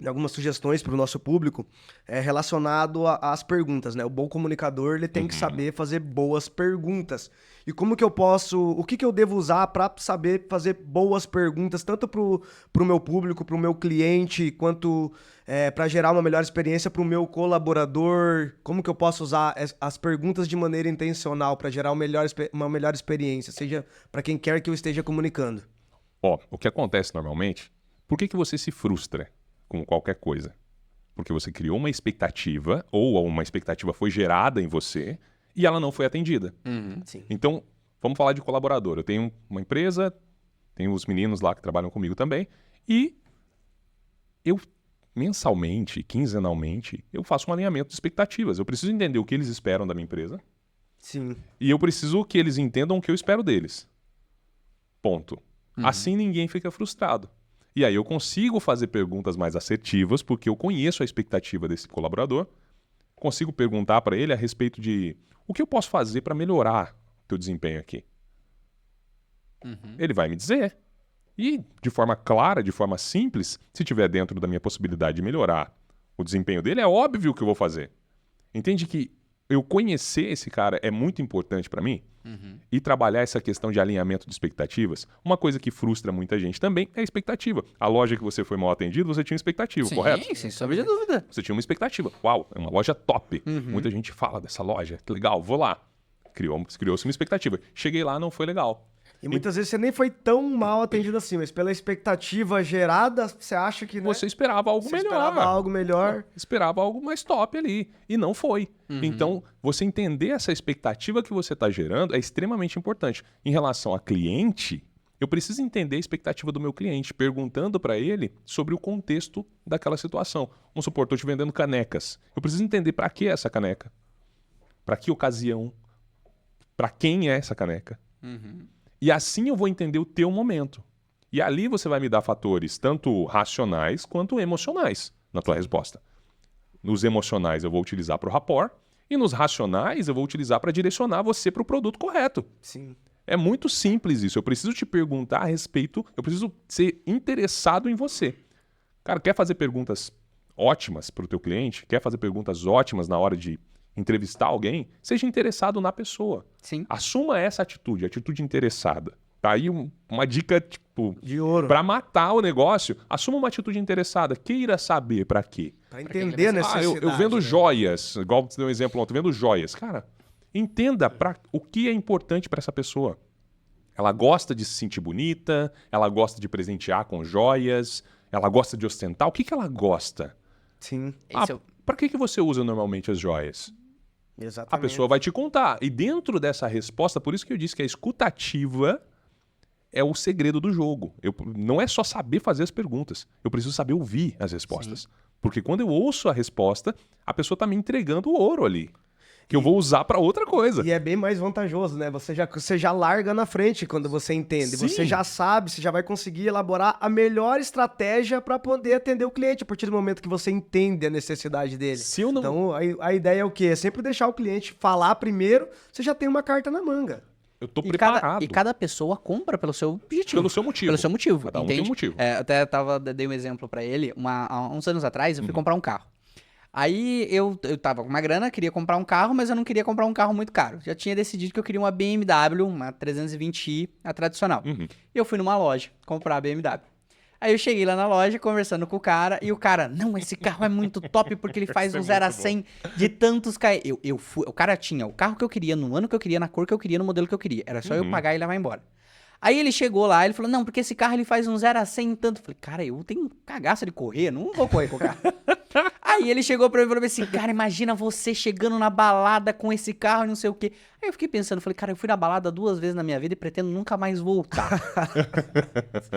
algumas sugestões para o nosso público relacionado às perguntas, né? O bom comunicador, ele tem que saber fazer boas perguntas. E como que eu posso... O que eu devo usar para saber fazer boas perguntas, tanto pro meu público, pro meu cliente, quanto para gerar uma melhor experiência pro meu colaborador? Como que eu posso usar as perguntas de maneira intencional para gerar uma melhor experiência, seja para quem quer que eu esteja comunicando? O que acontece normalmente... Por que você se frustra com qualquer coisa? Porque você criou uma expectativa, ou uma expectativa foi gerada em você, e ela não foi atendida. Sim. Então, vamos falar de colaborador. Eu tenho uma empresa, tenho os meninos lá que trabalham comigo também, e eu, mensalmente, quinzenalmente, eu faço um alinhamento de expectativas. Eu preciso entender o que eles esperam da minha empresa. Sim. E eu preciso que eles entendam o que eu espero deles. Ponto. Assim ninguém fica frustrado. E aí eu consigo fazer perguntas mais assertivas, porque eu conheço a expectativa desse colaborador, consigo perguntar para ele a respeito de o que eu posso fazer para melhorar o teu desempenho aqui. Ele vai me dizer. E de forma clara, de forma simples, se tiver dentro da minha possibilidade de melhorar o desempenho dele, é óbvio que eu vou fazer. Entende que eu conhecer esse cara é muito importante para mim? E trabalhar essa questão de alinhamento de expectativas. Uma coisa que frustra muita gente também é a expectativa. A loja que você foi mal atendido, você tinha uma expectativa, Sim, correto? sem sombra de dúvida. Você tinha uma expectativa. Uau, é uma loja top. Muita gente fala dessa loja, que legal, vou lá. Criou-se uma expectativa. Cheguei lá, não foi legal. E muitas vezes você nem foi tão mal atendido assim, mas pela expectativa gerada, você acha que, né, Você esperava algo você melhor. esperava algo melhor. Esperava algo mais top ali. E não foi. Então, você entender essa expectativa que você está gerando é extremamente importante. Em relação a cliente, eu preciso entender a expectativa do meu cliente, perguntando para ele sobre o contexto daquela situação. Vamos supor, estou te vendendo canecas. Eu preciso entender para que essa caneca. Para que ocasião. Para quem é essa caneca. E assim eu vou entender o teu momento. E ali você vai me dar fatores tanto racionais quanto emocionais na tua resposta. Nos emocionais eu vou utilizar para o rapport e nos racionais eu vou utilizar para direcionar você para o produto correto. Sim. É muito simples isso. Eu preciso te perguntar a respeito, eu preciso ser interessado em você. Cara, quer fazer perguntas ótimas para o teu cliente? Quer fazer perguntas ótimas na hora de entrevistar alguém? Seja interessado na pessoa. Sim. Assuma essa atitude interessada. Tá aí uma dica, tipo, De ouro. para matar o negócio, assuma uma atitude interessada. Queira saber para quê. Pra que ele entender a vai ser- necessidade. Eu vendo né? joias, igual você deu um exemplo ontem, vendo joias. Cara, entenda o que é importante para essa pessoa. Ela gosta de se sentir bonita, ela gosta de presentear com joias, ela gosta de ostentar. O que ela gosta? Sim, Esse é o- Para que você usa normalmente as joias? exatamente. A pessoa vai te contar. E dentro dessa resposta, por isso que eu disse que a escutativa é o segredo do jogo. Não é só saber fazer as perguntas. Eu preciso saber ouvir as respostas. Porque quando eu ouço a resposta, a pessoa está me entregando o ouro ali. Que eu vou usar para outra coisa. E é bem mais vantajoso, né? Você já larga na frente quando você entende. Sim. Você já sabe, você já vai conseguir elaborar a melhor estratégia para poder atender o cliente a partir do momento que você entende a necessidade dele. Se eu não... Então, a ideia é o quê? É sempre deixar o cliente falar primeiro, você já tem uma carta na manga. Eu tô E preparado. cada pessoa compra pelo seu objetivo. Pelo seu motivo. Pelo seu motivo, Cada um entende? tem um motivo. É, eu até dei um exemplo pra ele. Há uns anos atrás, eu fui comprar um carro. Aí eu tava com uma grana, queria comprar um carro, mas eu não queria comprar um carro muito caro. Já tinha decidido que eu queria uma BMW, uma 320i, a tradicional. E eu fui numa loja comprar a BMW. Aí eu cheguei lá na loja, conversando com o cara, e o cara, não, esse carro é muito top porque ele faz Isso é um 0 a muito 100 de tantos km. Eu fui, o cara tinha o carro que eu queria, no ano que eu queria, na cor que eu queria, no modelo que eu queria. Era só eu pagar e levar embora. Aí ele chegou lá, ele falou, não, porque esse carro ele faz um 0 a 100 em tanto. Eu falei, cara, eu tenho cagaço de correr, não vou correr com o carro. Aí ele chegou pra mim e falou assim, cara, imagina você chegando na balada com esse carro e não sei o quê. Aí eu fiquei pensando, falei, cara, eu fui na balada 2 vezes na minha vida e pretendo nunca mais voltar.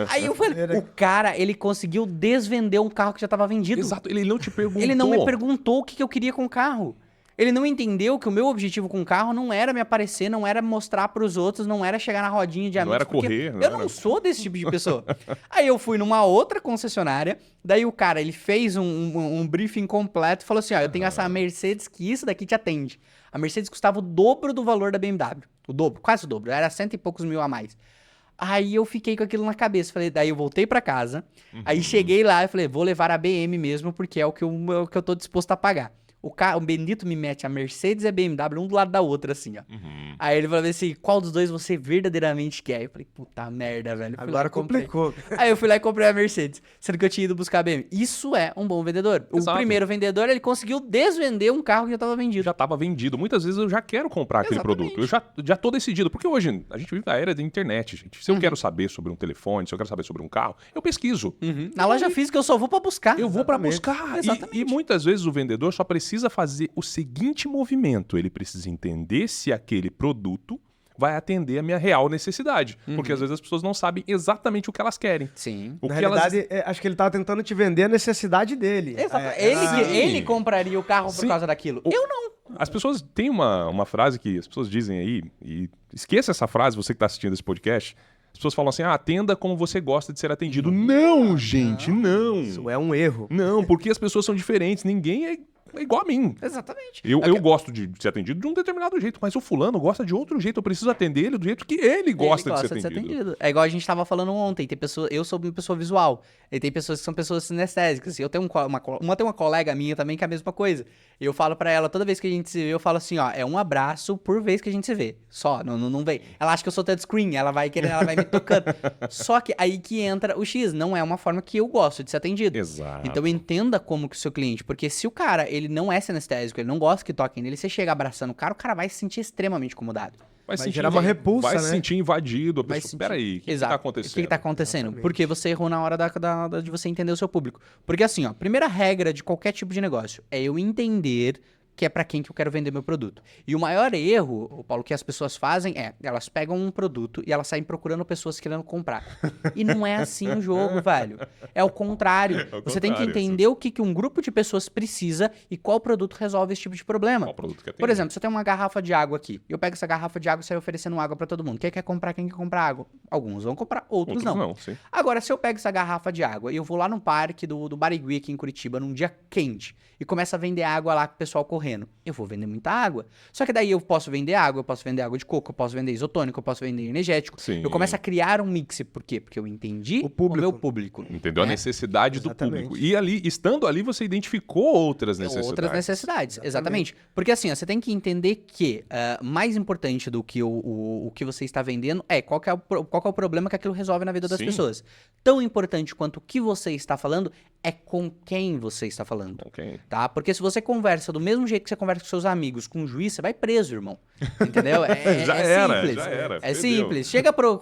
Aí eu falei, o cara, ele conseguiu desvender um carro que já tava vendido. Exato, ele não te perguntou. Ele não me perguntou o que eu queria com o carro. Ele não entendeu que o meu objetivo com o carro não era me aparecer, não era mostrar pros outros, não era chegar na rodinha de Não amigos. era porque correr, não eu era- não sou desse tipo de pessoa. Aí eu fui numa outra concessionária, daí o cara, ele fez um briefing completo e falou assim, ó, eu tenho essa Mercedes que isso daqui te atende. A Mercedes custava o dobro do valor da BMW. O dobro, quase o dobro. Era 100 e poucos mil a mais. Aí eu fiquei com aquilo na cabeça. Falei, daí eu voltei pra casa. Aí cheguei lá e falei, vou levar a BM mesmo, porque é o que eu tô disposto a pagar. O Bendito me mete a Mercedes e a BMW, um do lado da outra, assim, ó. Aí ele falou assim, qual dos dois você verdadeiramente quer? Eu falei, puta merda, velho. Eu fui lá Agora e comprei. complicou. Aí eu fui lá e comprei a Mercedes, sendo que eu tinha ido buscar a BM. Isso é um bom vendedor. O Exato. primeiro vendedor, ele conseguiu desvender um carro que já tava vendido. Já estava vendido. Muitas vezes eu já quero comprar aquele Exatamente. produto. Eu já tô decidido. Porque hoje a gente vive na era da internet, gente. Se eu quero saber sobre um telefone, se eu quero saber sobre um carro, eu pesquiso. Na loja física eu só vou pra buscar. Eu vou para Exatamente. buscar. Exatamente. E muitas vezes o vendedor só precisa fazer o seguinte movimento. Ele precisa entender se aquele produto vai atender a minha real necessidade. Porque às vezes as pessoas não sabem exatamente o que elas querem. Sim. O Na que elas... realidade, acho que ele tava tentando te vender a necessidade dele. Exato. Sim. Ele compraria o carro por Sim. causa daquilo. Eu não. As pessoas têm uma frase que as pessoas dizem aí, e esqueça essa frase, você que está assistindo esse podcast. As pessoas falam assim, atenda como você gosta de ser atendido. Não, gente, não. Isso é um erro. Não, porque as pessoas são diferentes. Ninguém é igual a mim. Exatamente. Eu gosto de ser atendido de um determinado jeito, mas o fulano gosta de outro jeito. Eu preciso atender ele do jeito que ele gosta de ser atendido. É igual a gente tava falando ontem. Eu sou uma pessoa visual. E tem pessoas que são pessoas sinestésicas. E eu tenho uma colega minha também que é a mesma coisa. Eu falo pra ela, toda vez que a gente se vê, eu falo assim, ó, é um abraço por vez que a gente se vê. Só, não vem. Ela acha que eu sou touchscreen, ela vai me tocando. Só que aí que entra o X, não é uma forma que eu gosto de ser atendido. Exato. Então entenda como que o seu cliente, porque se o cara, ele não é sinestésico, ele não gosta que toquem nele, você chega abraçando o cara vai se sentir extremamente incomodado. Vai gerar uma repulsa, vai né? se sentir invadido. Vai se sentir- Peraí, o que Exato. tá acontecendo? O que tá acontecendo? Exatamente. Porque você errou na hora de você entender o seu público. Porque assim, ó, primeira regra de qualquer tipo de negócio é eu entender que é pra quem que eu quero vender meu produto. E o maior erro, o Paulo, que as pessoas fazem é, elas pegam um produto e elas saem procurando pessoas querendo comprar. E não é assim o jogo, velho. É o contrário. Você tem que entender o que um grupo de pessoas precisa e qual produto resolve esse tipo de problema. Qual produto que Por exemplo, você tem uma garrafa de água aqui. Eu pego essa garrafa de água e saio oferecendo água pra todo mundo. Quem quer comprar água? Alguns vão comprar, outros não. Sim. Agora, se eu pego essa garrafa de água e eu vou lá no parque do Barigui aqui em Curitiba, num dia quente, e começo a vender água lá com o pessoal correndo, eu vou vender muita água. Só que daí eu posso vender água, eu posso vender água de coco, eu posso vender isotônico, eu posso vender energético. Sim. Eu começo a criar um mix. Por quê? Porque eu entendi o meu público. Entendeu? A né? necessidade Exatamente. do público. E ali, estando ali, você identificou outras necessidades. Outras necessidades, exatamente. Porque assim, ó, você tem que entender que mais importante do que o que você está vendendo é qual que é o problema que aquilo resolve na vida das Sim. pessoas. Tão importante quanto o que você está falando é com quem você está falando. Ok. Tá? Porque se você conversa do mesmo jeito que você conversa com seus amigos, com um juiz, você vai preso, irmão. Entendeu? Já era. É Perdeu. simples. Chega pro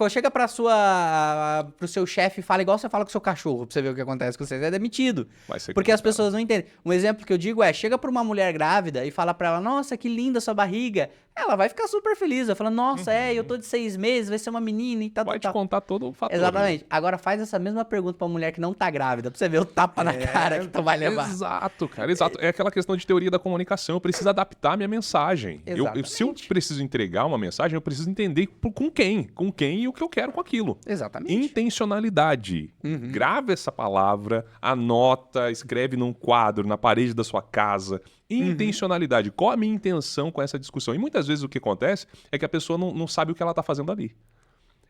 seu chefe e fala igual você fala com o seu cachorro, pra você ver o que acontece com você. Você é demitido. Vai ser Porque as complicado. pessoas não entendem. Um exemplo que eu digo é, chega pra uma mulher grávida e fala pra ela, nossa, que linda sua barriga. Ela vai ficar super feliz. Vai falar, nossa, eu tô de 6 meses, vai ser uma menina e tal, Vai te tal. contar todo o fator. Exatamente. Agora faz essa mesma pergunta pra uma mulher que não tá grávida, pra você ver o tapa na cara que tu vai levar. Exato, cara, exato. É aquela questão de teoria da comunicação. Eu preciso adaptar a minha mensagem. Se eu Exatamente. preciso entregar uma mensagem, eu preciso entender com quem e o que eu quero com aquilo. Exatamente. Intencionalidade. Grava essa palavra, anota, escreve num quadro, na parede da sua casa. Intencionalidade. Qual a minha intenção com essa discussão? E muitas vezes o que acontece é que a pessoa não sabe o que ela está fazendo ali.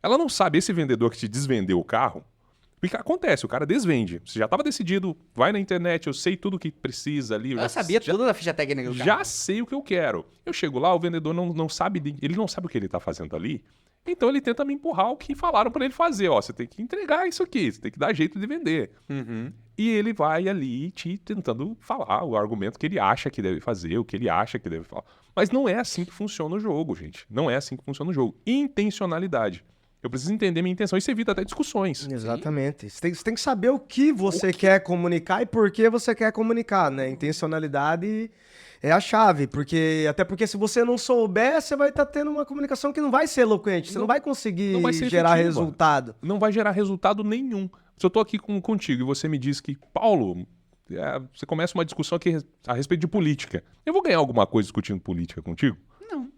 Ela não sabe, esse vendedor que te desvendeu o carro, porque acontece, o cara desvende. Você já estava decidido, vai na internet, eu sei tudo o que precisa ali. Eu sabia tudo da ficha técnica do Já carro. sei o que eu quero. Eu chego lá, o vendedor não sabe, ele não sabe o que ele tá fazendo ali. Então ele tenta me empurrar o que falaram para ele fazer. Ó, você tem que entregar isso aqui, você tem que dar jeito de vender. E ele vai ali te tentando falar o argumento que ele acha que deve fazer, o que ele acha que deve falar. Mas não é assim que funciona o jogo, gente. Não é assim que funciona o jogo. Intencionalidade. Eu preciso entender minha intenção. Isso evita até discussões. Exatamente. Você tem que saber o que você quer comunicar e por que você quer comunicar, né? Intencionalidade é a chave, até porque se você não souber, você vai estar tendo uma comunicação que não vai ser eloquente, você não vai conseguir não vai ser gerar efetiva. resultado. Não vai gerar resultado nenhum. Se eu tô aqui contigo e você me diz que, Paulo, você começa uma discussão aqui a respeito de política. Eu vou ganhar alguma coisa discutindo política contigo? Não.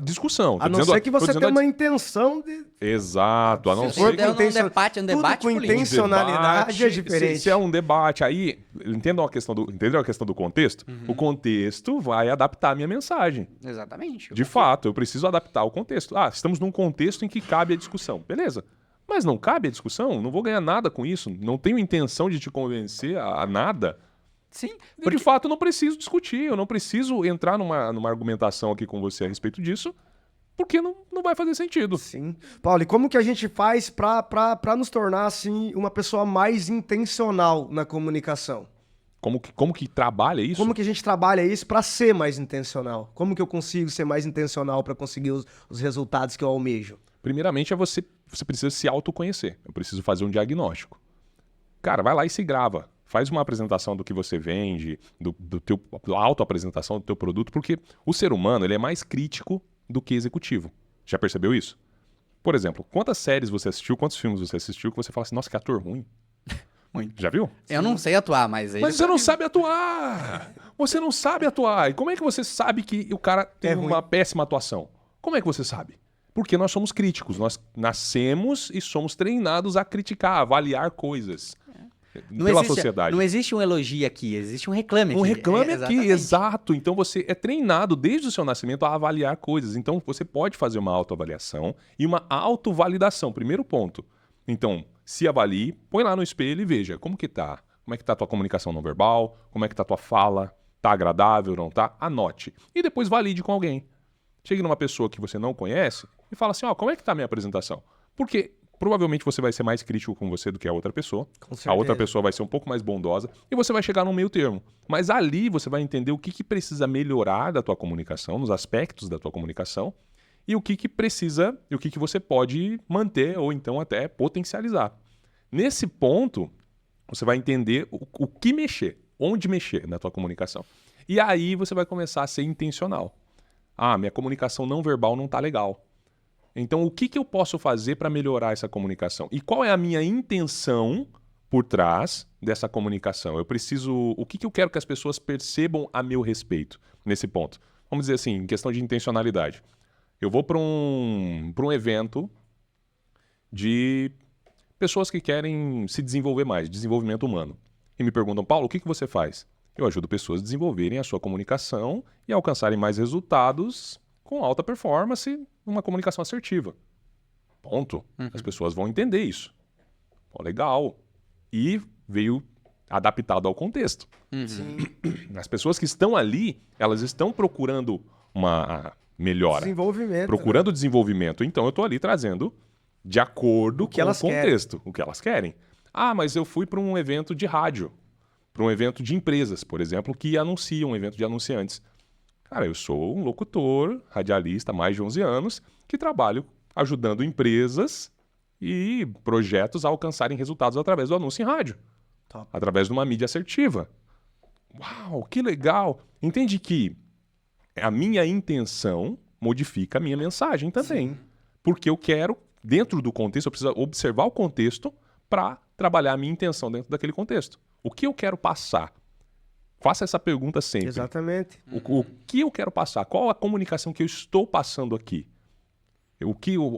Discussão. A não ser que você tenha uma intenção de... Exato. A não Se ser for um debate Tudo com político. intencionalidade é diferente. Se é um debate, aí, entendeu a questão do contexto? O contexto vai adaptar a minha mensagem. Exatamente. De fato, eu preciso adaptar o contexto. Ah, estamos num contexto em que cabe a discussão. Beleza. Mas não cabe a discussão? Não vou ganhar nada com isso. Não tenho intenção de te convencer a nada. Sim. E, de fato, eu não preciso discutir. Eu não preciso entrar numa argumentação aqui com você a respeito disso, porque não vai fazer sentido. Sim. Paulo, e como que a gente faz pra nos tornar, assim, uma pessoa mais intencional na comunicação? Como que trabalha isso? Como que a gente trabalha isso pra ser mais intencional? Como que eu consigo ser mais intencional pra conseguir os resultados que eu almejo? Primeiramente, você precisa se autoconhecer. Eu preciso fazer um diagnóstico. Cara, vai lá e se grava. Faz uma apresentação do que você vende, da autoapresentação do teu produto, porque o ser humano ele é mais crítico do que executivo. Já percebeu isso? Por exemplo, quantas séries você assistiu, quantos filmes você assistiu que você fala assim, nossa, que ator ruim. Muito. Já viu? Eu não sei atuar, mas... Mas você não sabe atuar! Você não sabe atuar. E como é que você sabe que o cara tem uma péssima atuação? Como é que você sabe? Porque nós somos críticos. Nós nascemos e somos treinados a criticar, a avaliar coisas. pela sociedade. Não existe um elogio aqui, existe um reclame aqui. Um reclame aqui, exatamente. exato. Então você é treinado desde o seu nascimento a avaliar coisas. Então você pode fazer uma autoavaliação e uma autovalidação, primeiro ponto. Então, se avalie, põe lá no espelho e veja como que tá. Como é que tá a tua comunicação não verbal, como é que tá a tua fala, tá agradável, não tá? Anote. E depois valide com alguém. Chegue numa pessoa que você não conhece e fala assim, ó, como é que tá a minha apresentação? Porque provavelmente você vai ser mais crítico com você do que a outra pessoa. Com certeza. A outra pessoa vai ser um pouco mais bondosa e você vai chegar num meio termo. Mas ali você vai entender o que precisa melhorar da tua comunicação, nos aspectos da tua comunicação, e o que precisa, e o que você pode manter ou então até potencializar. Nesse ponto, você vai entender o que mexer, onde mexer na tua comunicação. E aí você vai começar a ser intencional. Ah, minha comunicação não verbal não tá legal. Então, o que eu posso fazer para melhorar essa comunicação? E qual é a minha intenção por trás dessa comunicação? Eu preciso... O que eu quero que as pessoas percebam a meu respeito nesse ponto? Vamos dizer assim, em questão de intencionalidade. Eu vou para um evento de pessoas que querem se desenvolver mais, desenvolvimento humano. E me perguntam, Paulo, o que você faz? Eu ajudo pessoas a desenvolverem a sua comunicação e alcançarem mais resultados com alta performance, uma comunicação assertiva. Ponto. As pessoas vão entender isso. Pô, legal. E veio adaptado ao contexto. Sim. As pessoas que estão ali, elas estão procurando uma melhora. Desenvolvimento. Procurando desenvolvimento. Então eu estou ali trazendo de acordo com o contexto, o que elas querem. Ah, mas eu fui para um evento de rádio, para um evento de empresas, por exemplo, que anunciam, um evento de anunciantes. Cara, eu sou um locutor, radialista há mais de 11 anos, que trabalho ajudando empresas e projetos a alcançarem resultados através do anúncio em rádio. Top. Através de uma mídia assertiva. Uau, que legal! Entende que a minha intenção modifica a minha mensagem também. Sim. Porque eu quero, dentro do contexto, eu preciso observar o contexto para trabalhar a minha intenção dentro daquele contexto. O que eu quero passar? Faça essa pergunta sempre. Exatamente. O que eu quero passar? Qual a comunicação que eu estou passando aqui?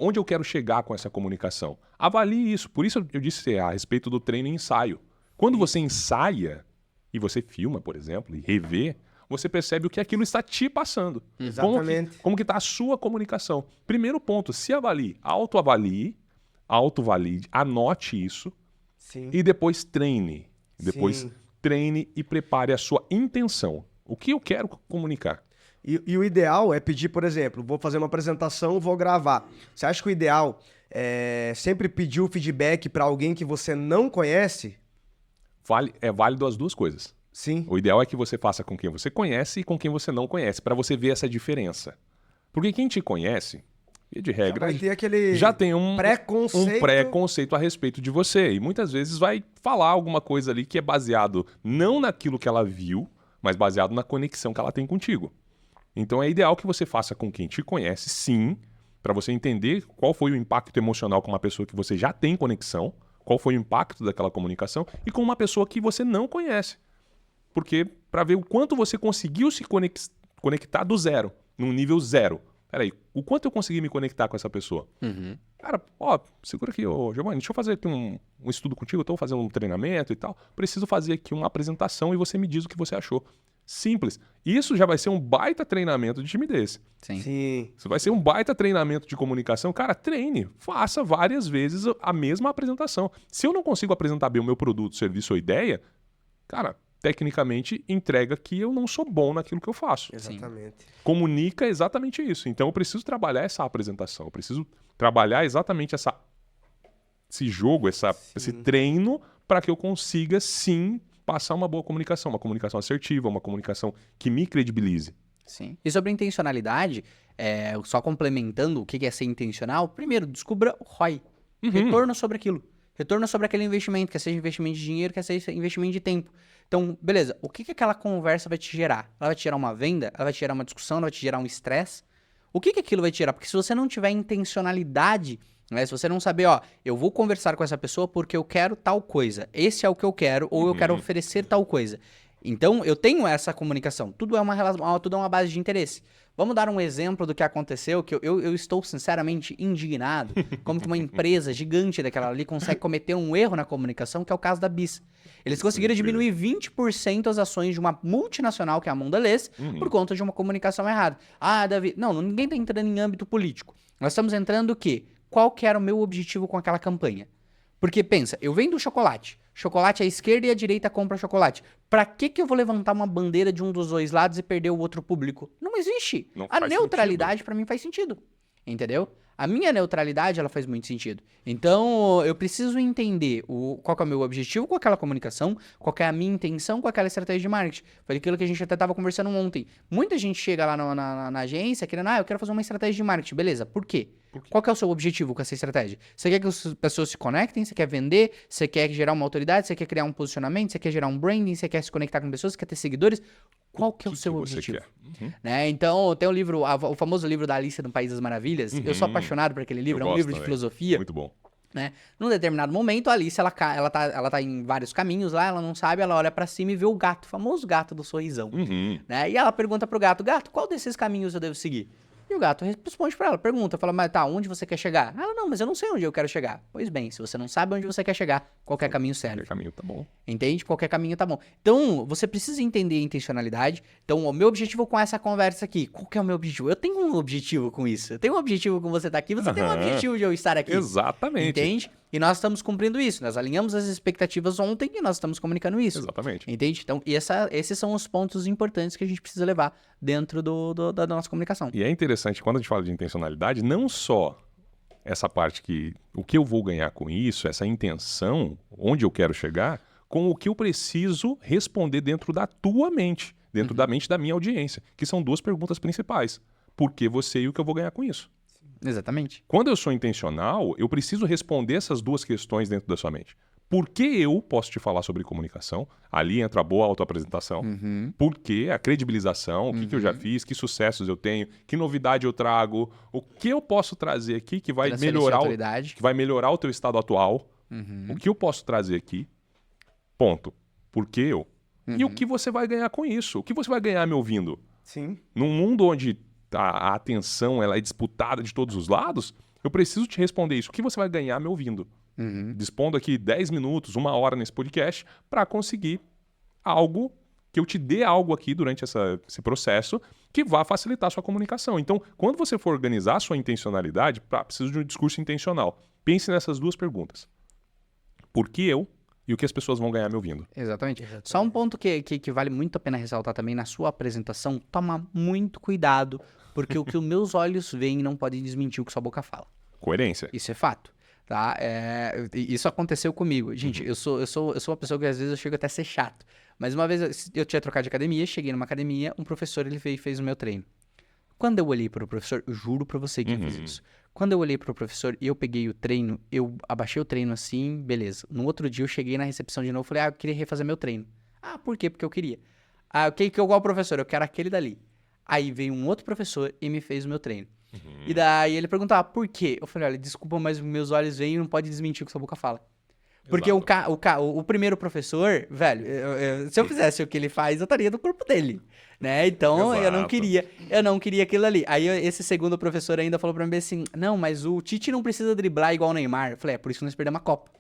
Onde eu quero chegar com essa comunicação? Avalie isso. Por isso eu disse a respeito do treino e ensaio. Quando você ensaia e você filma, por exemplo, e revê, você percebe o que aquilo está te passando. Exatamente. Como que está a sua comunicação. Primeiro ponto, se avalie. Autovalide, anote isso. Sim. E depois treine. Depois Sim. treine e prepare a sua intenção. O que eu quero comunicar? E o ideal é pedir, por exemplo, vou fazer uma apresentação, vou gravar. Você acha que o ideal é sempre pedir o feedback para alguém que você não conhece? É válido as duas coisas. Sim. O ideal é que você faça com quem você conhece e com quem você não conhece, para você ver essa diferença. Porque quem te conhece, via de regra, Vai ter aquele já tem um preconceito. preconceito a respeito de você. E muitas vezes vai falar alguma coisa ali que é baseado não naquilo que ela viu, mas baseado na conexão que ela tem contigo. Então é ideal que você faça com quem te conhece, sim, para você entender qual foi o impacto emocional com uma pessoa que você já tem conexão, qual foi o impacto daquela comunicação, e com uma pessoa que você não conhece. Porque para ver o quanto você conseguiu se conectar do zero, num nível zero. Peraí, o quanto eu consegui me conectar com essa pessoa? Cara, segura aqui, Giovanni, deixa eu fazer aqui um estudo contigo, eu tô fazendo um treinamento e tal, preciso fazer aqui uma apresentação e você me diz o que você achou. Simples. Isso já vai ser um baita treinamento de timidez. Sim. Sim. Isso vai ser um baita treinamento de comunicação. Cara, treine. Faça várias vezes a mesma apresentação. Se eu não consigo apresentar bem o meu produto, serviço ou ideia, cara, tecnicamente entrega que eu não sou bom naquilo que eu faço. Exatamente. Comunica exatamente isso. Então eu preciso trabalhar essa apresentação. Eu preciso trabalhar exatamente esse jogo, esse treino para que eu consiga, sim, passar uma boa comunicação. Uma comunicação assertiva, uma comunicação que me credibilize. Sim. E sobre intencionalidade, só complementando o que é ser intencional, primeiro, descubra o ROI. Retorno sobre aquilo. Retorno sobre aquele investimento, quer seja investimento de dinheiro, quer seja investimento de tempo. Então, beleza, o que aquela conversa vai te gerar? Ela vai te gerar uma venda? Ela vai te gerar uma discussão? Ela vai te gerar um estresse? O que aquilo vai te gerar? Porque se você não tiver intencionalidade, né, se você não saber, eu vou conversar com essa pessoa porque eu quero tal coisa, esse é o que eu quero, ou eu quero oferecer tal coisa. Então, eu tenho essa comunicação. Tudo é uma relação, tudo é uma base de interesse. Vamos dar um exemplo do que aconteceu, que eu estou sinceramente indignado, como que uma empresa gigante daquela ali consegue cometer um erro na comunicação, que é o caso da Bis. Eles conseguiram diminuir 20% as ações de uma multinacional, que é a Mondelez, por conta de uma comunicação errada. Ah, Davi, não, ninguém tá entrando em âmbito político. Nós estamos entrando o quê? Qual que era o meu objetivo com aquela campanha? Porque pensa, eu vendo chocolate. Chocolate, a esquerda e a direita compram chocolate. Pra que eu vou levantar uma bandeira de um dos dois lados e perder o outro público? Não existe. Não A faz neutralidade pra mim faz sentido. Entendeu? A minha neutralidade, ela faz muito sentido. Então, eu preciso entender qual que é o meu objetivo com aquela comunicação, qual que é a minha intenção com aquela estratégia de marketing. Foi aquilo que a gente até estava conversando ontem. Muita gente chega lá na agência querendo, eu quero fazer uma estratégia de marketing. Beleza, por quê? Qual que é o seu objetivo com essa estratégia? Você quer que as pessoas se conectem? Você quer vender? Você quer gerar uma autoridade? Você quer criar um posicionamento? Você quer gerar um branding? Você quer se conectar com pessoas? Você quer ter seguidores? Qual que é o seu objetivo? Né? Então, tem o livro, o famoso livro da Alice no País das Maravilhas. Eu sou apaixonado por aquele livro, é um livro de filosofia. Muito bom. Né? Num determinado momento, a Alice, ela tá em vários caminhos lá, ela não sabe, ela olha pra cima e vê o gato, o famoso gato do sorrisão. Né? E ela pergunta pro gato, qual desses caminhos eu devo seguir? E o gato responde pra ela, pergunta, fala, mas tá, onde você quer chegar? Ela, não, mas eu não sei onde eu quero chegar. Pois bem, se você não sabe onde você quer chegar, qualquer caminho serve. Qualquer caminho tá bom. Entende? Qualquer caminho tá bom. Então, você precisa entender a intencionalidade. Então, o meu objetivo com essa conversa aqui, qual que é o meu objetivo? Eu tenho um objetivo com isso. Eu tenho um objetivo com você estar aqui, você tem um objetivo de eu estar aqui. Exatamente. Entende? E nós estamos cumprindo isso. Nós alinhamos as expectativas ontem e nós estamos comunicando isso. Exatamente. Entende? Então, esses são os pontos importantes que a gente precisa levar dentro da nossa comunicação. E é interessante, quando a gente fala de intencionalidade, não só essa parte que o que eu vou ganhar com isso, essa intenção, onde eu quero chegar, com o que eu preciso responder dentro da tua mente, dentro da mente da minha audiência, que são duas perguntas principais. Por que você e o que eu vou ganhar com isso? Exatamente. Quando eu sou intencional, eu preciso responder essas duas questões dentro da sua mente. Por que eu posso te falar sobre comunicação? Ali entra a boa autoapresentação. Por que a credibilização? O que eu já fiz? Que sucessos eu tenho? Que novidade eu trago? O que eu posso trazer aqui que vai melhorar o teu estado atual? O que eu posso trazer aqui? Ponto. Por que eu? E o que você vai ganhar com isso? O que você vai ganhar me ouvindo? Sim. Num mundo onde a atenção ela é disputada de todos os lados, eu preciso te responder isso. O que você vai ganhar me ouvindo? Dispondo aqui 10 minutos, 1 hora nesse podcast para conseguir algo, que eu te dê algo aqui durante esse processo que vá facilitar a sua comunicação. Então, quando você for organizar a sua intencionalidade, precisa de um discurso intencional. Pense nessas duas perguntas. Por que eu? E o que as pessoas vão ganhar me ouvindo. Exatamente. Só um ponto que vale muito a pena ressaltar também na sua apresentação, toma muito cuidado, porque o que os meus olhos veem não pode desmentir o que sua boca fala. Coerência. Isso é fato. Tá? Isso aconteceu comigo. Gente, eu sou uma pessoa que às vezes eu chego até a ser chato. Mas uma vez eu tinha trocado de academia, cheguei numa academia, um professor ele fez o meu treino. Quando eu olhei pro professor, eu juro pra você que eu fiz isso. Quando eu olhei pro professor e eu peguei o treino, eu abaixei o treino assim, beleza. No outro dia eu cheguei na recepção de novo e falei, eu queria refazer meu treino. Por quê? Porque eu queria. Qual professor? Eu quero aquele dali. Aí veio um outro professor e me fez o meu treino. E daí ele perguntava, por quê? Eu falei, olha, desculpa, mas meus olhos veem e não pode desmentir o que sua boca fala. Porque o primeiro professor, velho, se eu fizesse o que ele faz, eu estaria no corpo dele, né? Então, eu não queria aquilo ali. Aí esse segundo professor ainda falou pra mim assim, não, mas o Tite não precisa driblar igual o Neymar. Eu falei, por isso que nós perdemos a Copa.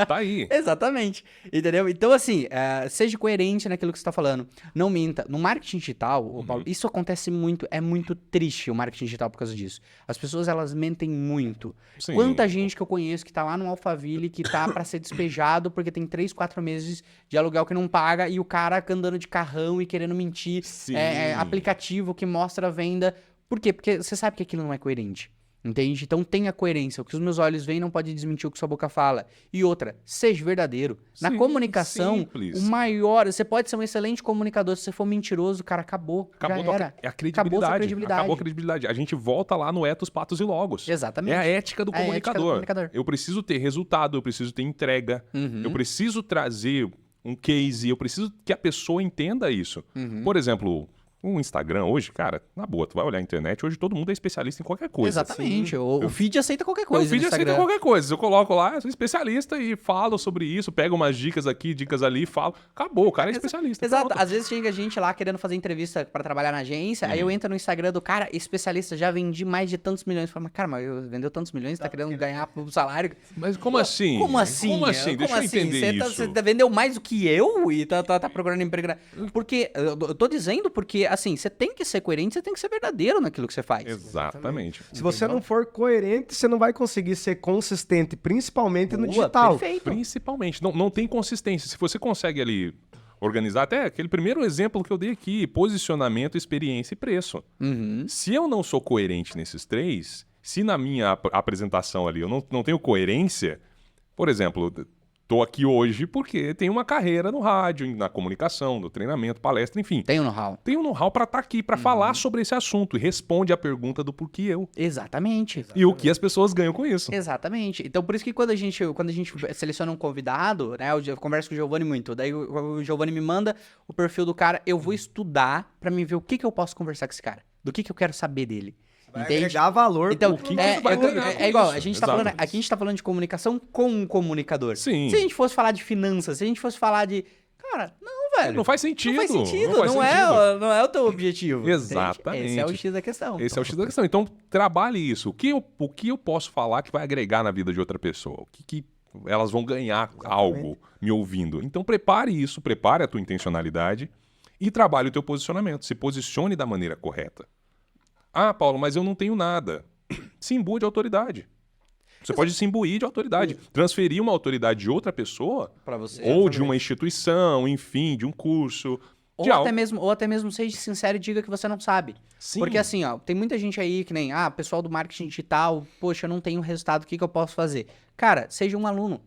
Tá aí. Exatamente. Entendeu? Então, assim, seja coerente naquilo que você tá falando. Não minta. No marketing digital, Paulo, isso acontece muito. É muito triste o marketing digital por causa disso. As pessoas, elas mentem muito. Sim. Quanta gente que eu conheço que tá lá no Alphaville, que tá pra ser despejado porque tem 3, 4 meses de aluguel que não paga e o cara andando de carrão e querendo mentir. Sim. Aplicativo que mostra a venda. Por quê? Porque você sabe que aquilo não é coerente. Entende? Então tenha coerência. O que os meus olhos veem não pode desmentir o que sua boca fala. E outra, seja verdadeiro. Na comunicação, simples. o maior... Você pode ser um excelente comunicador. Se você for mentiroso, cara, acabou. Já era. É a credibilidade. Acabou sua credibilidade. Acabou a credibilidade. A gente volta lá no ethos, patos e logos. Exatamente. É a ética do comunicador. Eu preciso ter resultado, eu preciso ter entrega. Eu preciso trazer um case, eu preciso que a pessoa entenda isso. Por exemplo... O Instagram hoje, cara, na boa, tu vai olhar a internet, hoje todo mundo é especialista em qualquer coisa. Exatamente. O feed aceita qualquer coisa. O feed aceita qualquer coisa. Eu coloco lá, eu sou especialista e falo sobre isso, pego umas dicas aqui, dicas ali e falo. Acabou, o cara é especialista. Exato. Pronto. Às vezes chega gente lá querendo fazer entrevista pra trabalhar na agência, aí eu entro no Instagram do cara, especialista, já vendi mais de tantos milhões. Fala, mas cara, mas vendeu tantos milhões, tá querendo ganhar o salário. Mas como assim? Como assim? Como assim? Deixa eu entender isso. Você vendeu mais do que eu e tá procurando emprego. Porque, eu tô dizendo porque, assim, você tem que ser coerente, você tem que ser verdadeiro naquilo que você faz. Exatamente. Se você não for coerente, você não vai conseguir ser consistente, principalmente no Boa, digital. perfeito. Principalmente. Não tem consistência. Se você consegue ali organizar, até aquele primeiro exemplo que eu dei aqui, posicionamento, experiência e preço. Se eu não sou coerente nesses três, se na minha apresentação ali eu não tenho coerência, por exemplo, tô aqui hoje porque tenho uma carreira no rádio, na comunicação, no treinamento, palestra, enfim. Tem o know-how. Tenho know-how para estar aqui, para falar sobre esse assunto e responde a pergunta do porquê eu. Exatamente. E o que as pessoas ganham com isso. Exatamente. Então, por isso que quando a gente seleciona um convidado, né, eu converso com o Giovanni muito, daí o Giovanni me manda o perfil do cara, eu vou estudar pra mim ver o que eu posso conversar com esse cara, do que eu quero saber dele. Vai Entende? agregar valor. Então, O que você vai ganhar com igual, isso? a gente tá falando, Exato. aqui a gente tá falando de comunicação com um comunicador. Sim. Se a gente fosse falar de finanças, se a gente fosse falar de... Cara, não, velho. Não faz sentido. Não faz sentido, Não faz não sentido. é o teu objetivo. entende? Exatamente. Esse é o X da questão. Esse é o X da questão. Então, trabalhe isso. O que eu posso falar que vai agregar na vida de outra pessoa? O que elas vão ganhar algo me ouvindo? Então, prepare isso, prepare a tua intencionalidade e trabalhe o teu posicionamento. Se posicione da maneira correta. Ah, Paulo, mas eu não tenho nada. Se imbua de autoridade. Você pode se imbuir de autoridade. Transferir uma autoridade de outra pessoa Pra você. ou de uma instituição, enfim, de um curso. de Ou algo. até mesmo seja sincero e diga que você não sabe. Sim. Porque assim, ó, tem muita gente aí que nem, pessoal do marketing digital, poxa, eu não tenho resultado, o que eu posso fazer? Cara, seja um aluno.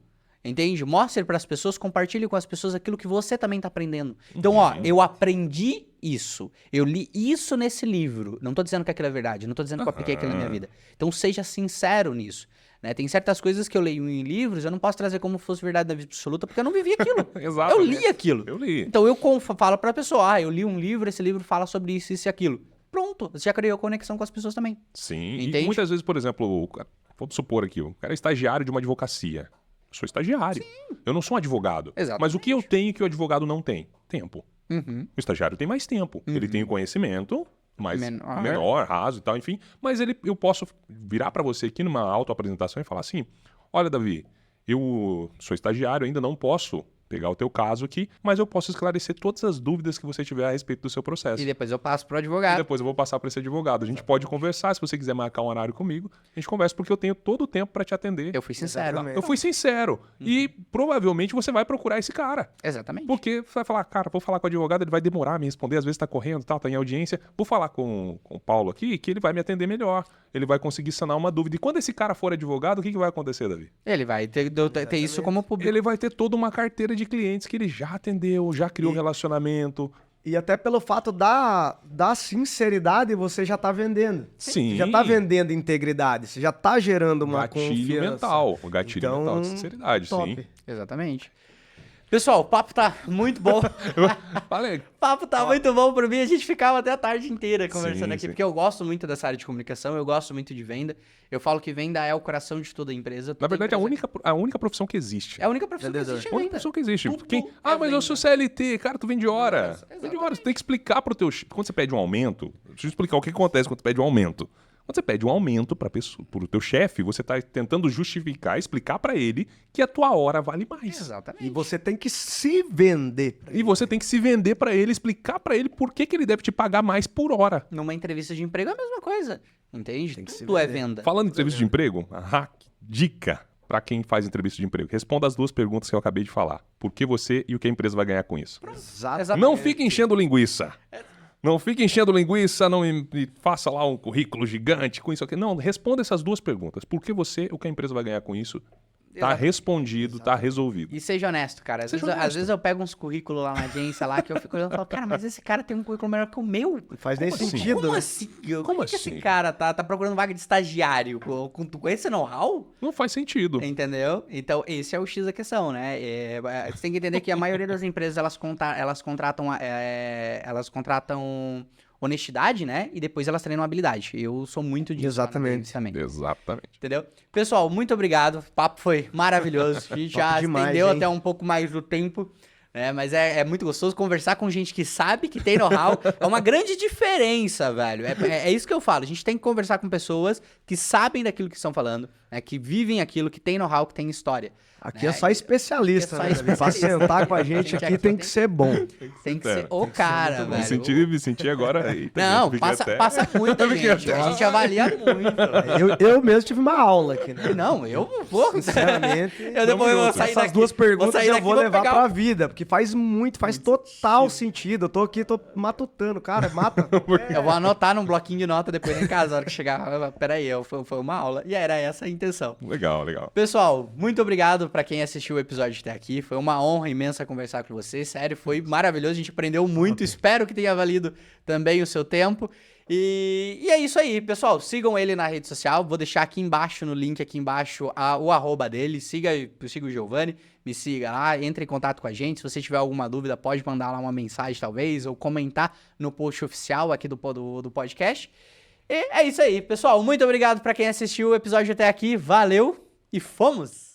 Entende? Mostre para as pessoas, compartilhe com as pessoas aquilo que você também está aprendendo. Então, ó, eu aprendi isso. Eu li isso nesse livro. Não tô dizendo que aquilo é verdade, não tô dizendo que eu apliquei aquilo na minha vida. Então, seja sincero nisso. Né? Tem certas coisas que eu leio em livros, eu não posso trazer como fosse verdade na vida absoluta, porque eu não vivi aquilo. Exato. Eu li aquilo. Eu li. Então, eu falo para a pessoa, eu li um livro, esse livro fala sobre isso, isso e aquilo. Pronto, você já criou conexão com as pessoas também. Sim. Entende? E muitas vezes, por exemplo, vamos supor aqui, o cara é estagiário de uma advocacia. Eu sou estagiário. Sim. Eu não sou um advogado. Exatamente. Mas o que eu tenho que o advogado não tem? Tempo. Uhum. O estagiário tem mais tempo. Ele tem o conhecimento mais menor, raso e tal, enfim. Mas eu posso virar para você aqui numa autoapresentação e falar assim: olha, Davi, eu sou estagiário, ainda não posso pegar o teu caso aqui, mas eu posso esclarecer todas as dúvidas que você tiver a respeito do seu processo. E depois eu passo pro E advogado. depois eu vou passar para esse advogado. A gente pode conversar, se você quiser marcar um horário comigo, a gente conversa, porque eu tenho todo o tempo para te atender. Eu fui sincero. Exatamente. Eu fui sincero. E provavelmente você vai procurar esse cara. Exatamente. Porque você vai falar, cara, vou falar com o advogado, ele vai demorar a me responder, às vezes tá correndo, tá em audiência. Vou falar com o Paulo aqui, que ele vai me atender melhor. Ele vai conseguir sanar uma dúvida. E quando esse cara for advogado, o que vai acontecer, Davi? Ele vai ter isso como público. Ele vai ter toda uma carteira de clientes que ele já atendeu, já criou relacionamento. E até pelo fato da sinceridade, você já tá vendendo. Sim. Você já tá vendendo integridade, você já tá gerando uma Gatilho confiança. mental. O gatilho Então, mental de sinceridade, top. sim. Exatamente. Pessoal, o papo tá muito bom. Falei. O papo tá muito bom pra mim. A gente ficava até a tarde inteira conversando Sim, aqui, sim. porque eu gosto muito dessa área de comunicação, eu gosto muito de venda. Eu falo que venda é o coração de toda empresa. Na Toda verdade, empresa... a única profissão que existe. É a única profissão Vendedor. que existe A é única venda. profissão que existe. Tudo Quem? é Mas eu sou CLT. Cara, tu vende hora. Exatamente. Vende hora. Você tem que explicar pro teu... Quando você pede um aumento, deixa eu explicar o que acontece quando você pede um aumento. Quando você pede um aumento pro teu chefe, você tá tentando justificar, explicar pra ele que a tua hora vale mais. Exatamente. E você tem que se vender. E você tem que se vender pra ele, explicar pra ele por que ele deve te pagar mais por hora. Numa entrevista de emprego é a mesma coisa. Entende? Tem que se Tudo é vender. venda. Falando em entrevista de emprego, dica pra quem faz entrevista de emprego. Responda as duas perguntas que eu acabei de falar. Por que você e o que a empresa vai ganhar com isso? Exato. Não fique enchendo linguiça. Não fique enchendo linguiça, não me faça lá um currículo gigante com isso aqui. Não, responda essas duas perguntas. Por que você, o que a empresa vai ganhar com isso? Tá respondido, tá resolvido. E seja honesto, cara. Às vezes eu pego uns currículos lá na agência lá que eu fico olhando e falo, cara, mas esse cara tem um currículo melhor que o meu. Não faz nem sentido. Como né? assim? Como que esse cara tá procurando vaga de estagiário com esse know-how? Não faz sentido. Entendeu? Então, esse é o X da questão, né? Você tem que entender que a maioria das empresas, elas contratam honestidade, né? E depois elas treinam habilidade. Eu sou muito disso. Exatamente. Também. Exatamente. Entendeu? Pessoal, muito obrigado. O papo foi maravilhoso. A gente já estendeu até um pouco mais do tempo. Mas é muito gostoso conversar com gente que sabe, que tem know-how. É uma grande diferença, velho. É isso que eu falo. A gente tem que conversar com pessoas que sabem daquilo que estão falando, né? Que vivem aquilo, que tem know-how, que tem história. Aqui é só especialista, Aqui é só né? Pra sentar com a gente aqui tem que ser bom. Tem que ser o cara, velho. Me senti agora. Eita, Não, gente, passa muita gente. A gente avalia muito. Eu mesmo tive uma aula aqui, né? Não, eu vou. Sinceramente, Eu depois vou sair essas daqui. duas perguntas eu vou levar pegar pra vida, porque faz total sentido. Eu tô aqui, tô matutando, cara, mata. Eu vou anotar num bloquinho de nota depois em casa, na hora que chegar. Peraí, foi uma aula. E era essa a intenção. Legal, legal. Pessoal, muito obrigado pra quem assistiu o episódio até aqui. Foi uma honra imensa conversar com vocês. Sério, foi maravilhoso. A gente aprendeu muito. Espero que tenha valido também o seu tempo. E é isso aí, pessoal. Sigam ele na rede social. Vou deixar aqui embaixo, no link aqui embaixo, o arroba dele. Siga o Giovanni, me siga lá, entre em contato com a gente. Se você tiver alguma dúvida, pode mandar lá uma mensagem, talvez, ou comentar no post oficial aqui do podcast. E é isso aí, pessoal. Muito obrigado pra quem assistiu o episódio até aqui. Valeu e fomos!